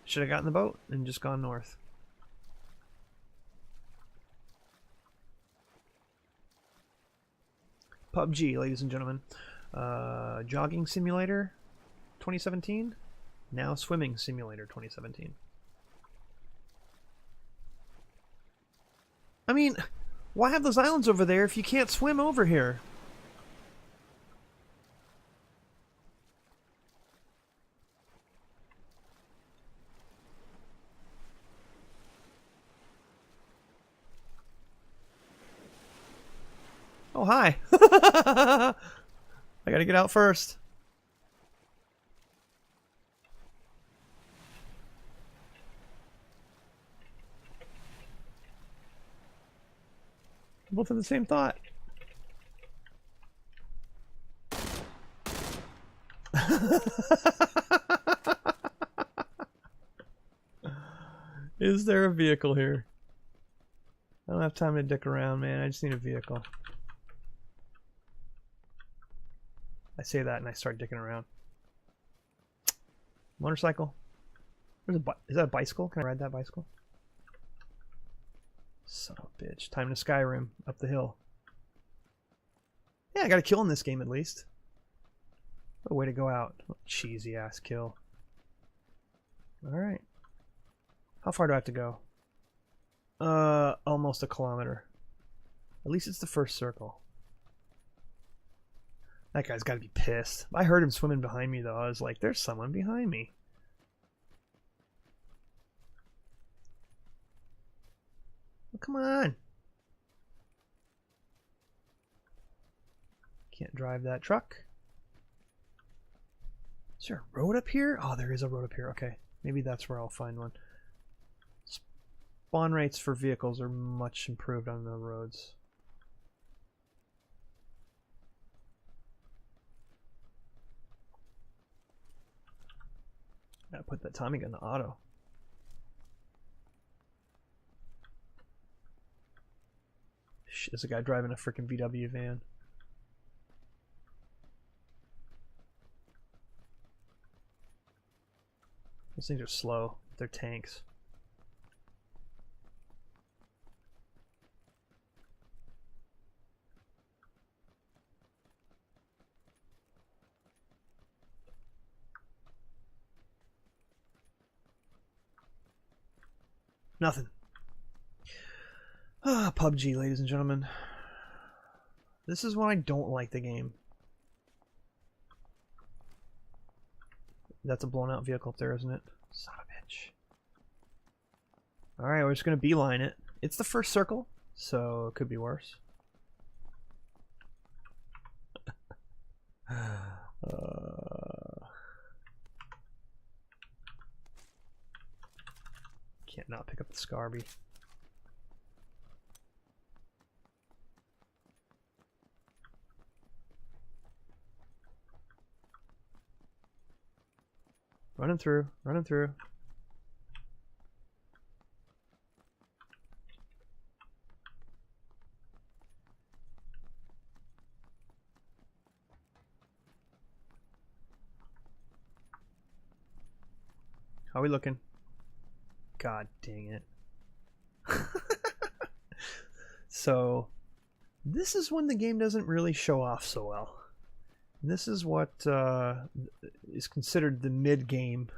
Should have gotten the boat and just gone north. PUBG, ladies and gentlemen. Jogging Simulator 2017. Now Swimming Simulator 2017. I mean, why have those islands over there if you can't swim over here? Oh, hi. I gotta get out first. Both have the same thought. Is there a vehicle here? I don't have time to dick around, man. I just need a vehicle. I say that and I start dicking around. Motorcycle? Is that a bicycle? Can I ride that bicycle? Son of a bitch. Time to Skyrim. Up the hill. Yeah, I got a kill in this game at least. What a way to go out. Cheesy ass kill. Alright. How far do I have to go? Almost a kilometer. At least it's the first circle. That guy's gotta be pissed. I heard him swimming behind me though. I was like, there's someone behind me. Oh, come on. Can't drive that truck. Is there a road up here? Oh, there is a road up here. Okay. Maybe that's where I'll find one. Spawn rates for vehicles are much improved on the roads. Gotta put that Tommy gun to auto. Shit, there's a guy driving a freaking VW van. Those things are slow. They're tanks. Nothing. Ah, PUBG, ladies and gentlemen. This is when I don't like the game. That's a blown out vehicle up there, isn't it? Son of a bitch. Alright, we're just gonna beeline it. It's the first circle, so it could be worse. Can't not pick up the Scarby. Running through, running through. How are we looking? God dang it. So, this is when the game doesn't really show off so well. This is what is considered the mid-game.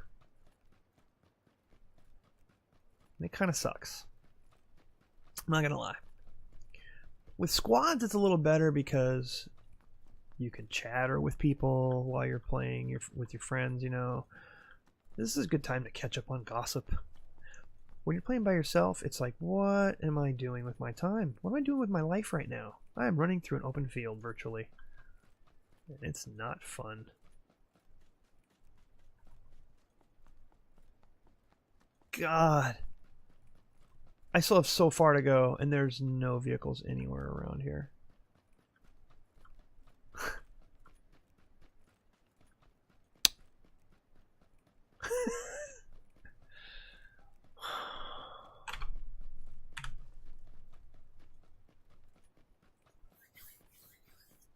And it kind of sucks. I'm not going to lie. With squads, it's a little better because you can chatter with people while you're playing with your friends, you know. This is a good time to catch up on gossip. When you're playing by yourself, it's like, what am I doing with my time? What am I doing with my life right now? I am running through an open field virtually. And it's not fun. God. I still have so far to go, and there's no vehicles anywhere around here.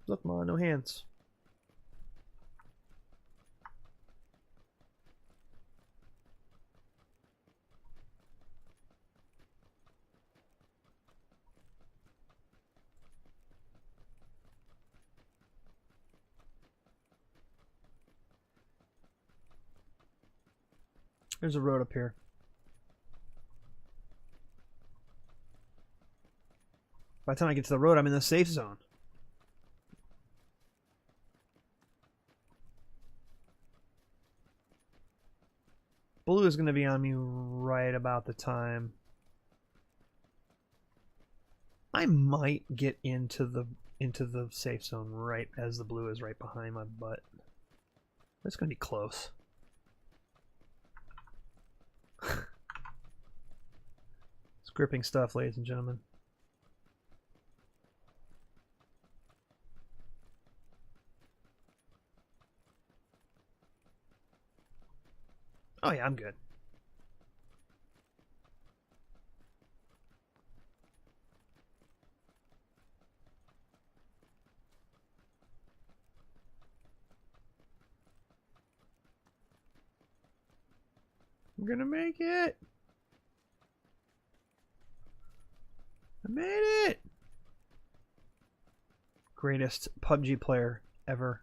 Look, Ma, no hands. There's a road up here. By the time I get to the road, I'm in the safe zone. Blue is going to be on me right about the time. I might get into the safe zone right as the blue is right behind my butt. It's going to be close. It's gripping stuff, ladies and gentlemen. Oh yeah, I'm good. I'm gonna make it. I made it. Greatest PUBG player ever.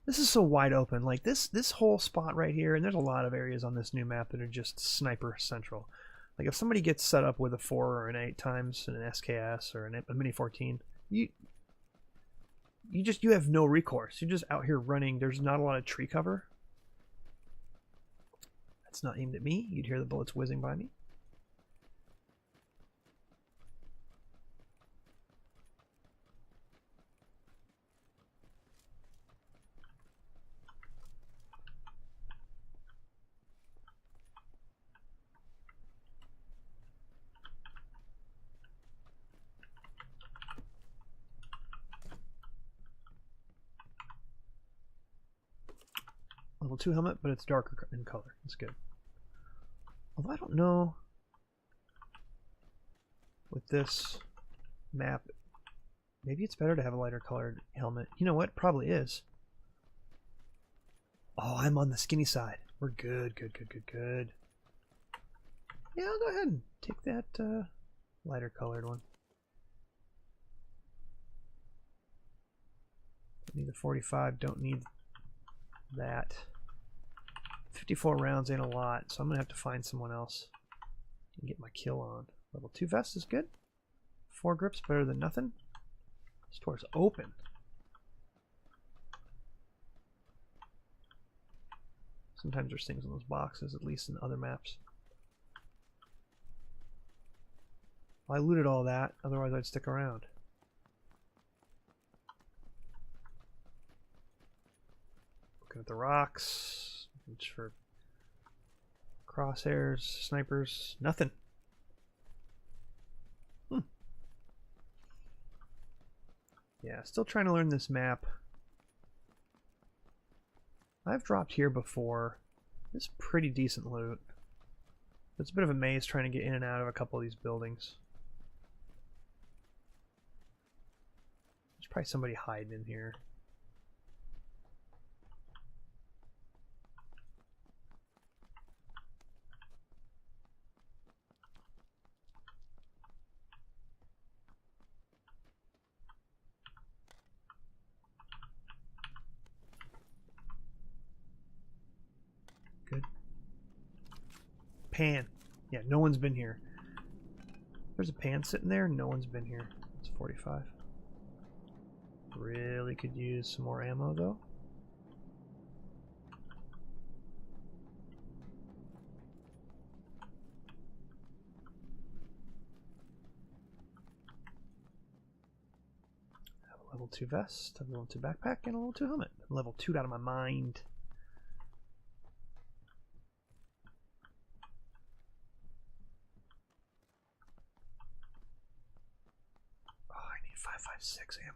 This is so wide open. Like this whole spot right here, and there's a lot of areas on this new map that are just sniper central. Like if somebody gets set up with a 4 or an 8 times and an SKS or a Mini 14, you have no recourse. You're just out here running. There's not a lot of tree cover. That's not aimed at me. You'd hear the bullets whizzing by me. Level 2 helmet, but it's darker in color. It's good. Although I don't know with this map, maybe it's better to have a lighter colored helmet. You know what? Probably is. Oh, I'm on the skinny side. We're good, good, good, good, good. Yeah, I'll go ahead and take that lighter colored one. Don't need the 45, don't need that. 54 rounds ain't a lot, so I'm gonna have to find someone else and get my kill on. Level 2 vest is good. 4 grips better than nothing. Store's open. Sometimes there's things in those boxes, at least in other maps. Well, I looted all that, otherwise I'd stick around. Looking at the rocks. Looking for crosshairs, snipers, nothing. Yeah, still trying to learn this map. I've dropped here before. It's pretty decent loot. It's a bit of a maze trying to get in and out of a couple of these buildings. There's probably somebody hiding in here. Good. Pan. Yeah, no one's been here. There's a pan sitting there. No one's been here. It's 45. Really could use some more ammo, though. I have a level 2 vest, a level 2 backpack, and a level 2 helmet. I'm level 2'd out of my mind. Oh, I need 5.56 ammo.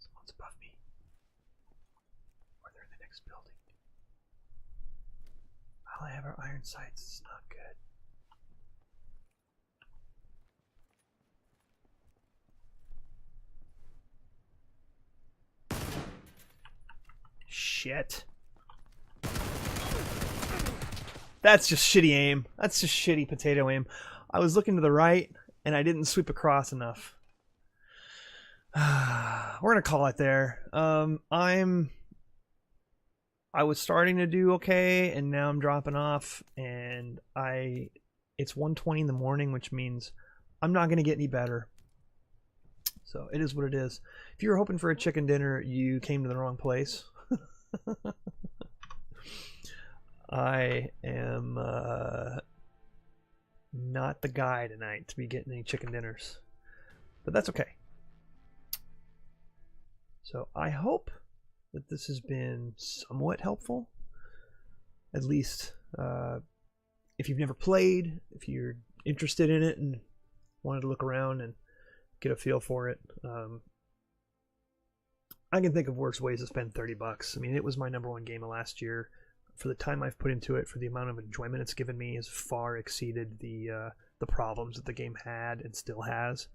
Someone's above me. Or they're in the next building. All I have are iron sights. It's not good. Shit. That's just shitty aim. That's just shitty potato aim. I was looking to the right and I didn't sweep across enough. We're gonna call it there. I was starting to do okay, and now I'm dropping off, and it's 1:20 in the morning, which means I'm not gonna get any better. So it is what it is. If you were hoping for a chicken dinner, you came to the wrong place. I am not the guy tonight to be getting any chicken dinners, but that's okay. So I hope that this has been somewhat helpful. At least if you've never played, if you're interested in it and wanted to look around and get a feel for it. I can think of worse ways to spend $30. I mean, it was my #1 game of last year. For the time I've put into it, for the amount of enjoyment it's given me, has far exceeded the problems that the game had and still has.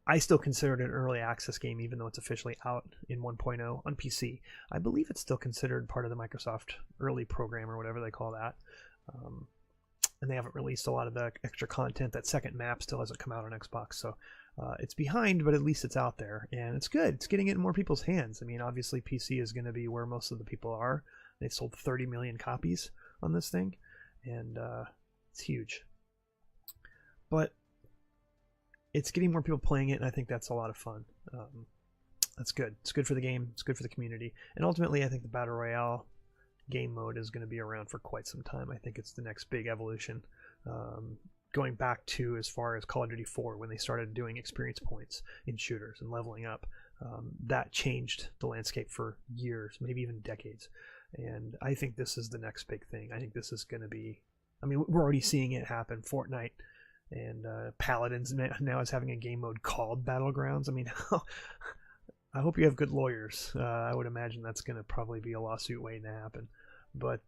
I still consider it an early access game, even though it's officially out in 1.0 on PC. I believe it's still considered part of the Microsoft early program or whatever they call that. And they haven't released a lot of the extra content. That second map still hasn't come out on Xbox, so it's behind, but at least it's out there, and it's good. It's getting it in more people's hands. I mean, obviously PC is going to be where most of the people are. They've sold 30 million copies on this thing, and it's huge. But it's getting more people playing it, and I think that's a lot of fun. That's good. It's good for the game. It's good for the community. And ultimately, I think the Battle Royale game mode is going to be around for quite some time. I think it's the next big evolution. Going back to as far as Call of Duty 4, when they started doing experience points in shooters and leveling up. That changed the landscape for years, maybe even decades. And I think this is the next big thing. I think this is going to be... I mean, we're already seeing it happen. Fortnite and Paladins now is having a game mode called Battlegrounds. I mean, I hope you have good lawyers. I would imagine that's going to probably be a lawsuit waiting to happen. But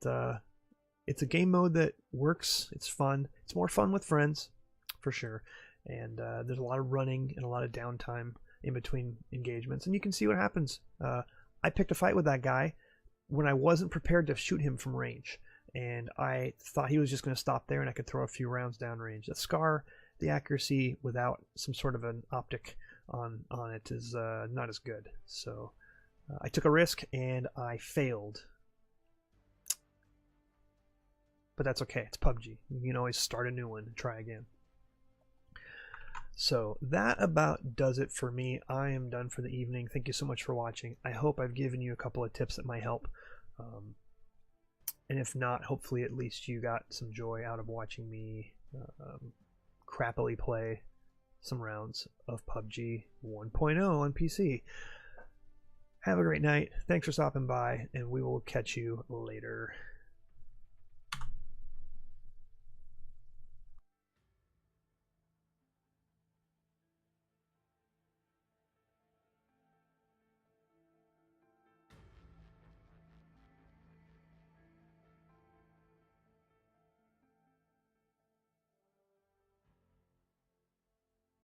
it's a game mode that works. It's fun. It's more fun with friends, for sure. And there's a lot of running and a lot of downtime in between engagements. And you can see what happens. I picked a fight with that guy when I wasn't prepared to shoot him from range. And I thought he was just going to stop there and I could throw a few rounds downrange. The SCAR, the accuracy without some sort of an optic on it is not as good. So I took a risk and I failed. But that's okay. It's PUBG. You can always start a new one and try again. So that about does it for me. I am done for the evening. Thank you so much for watching. I hope I've given you a couple of tips that might help. And if not, hopefully at least you got some joy out of watching me crappily play some rounds of PUBG 1.0 on PC. Have a great night. Thanks for stopping by, and we will catch you later.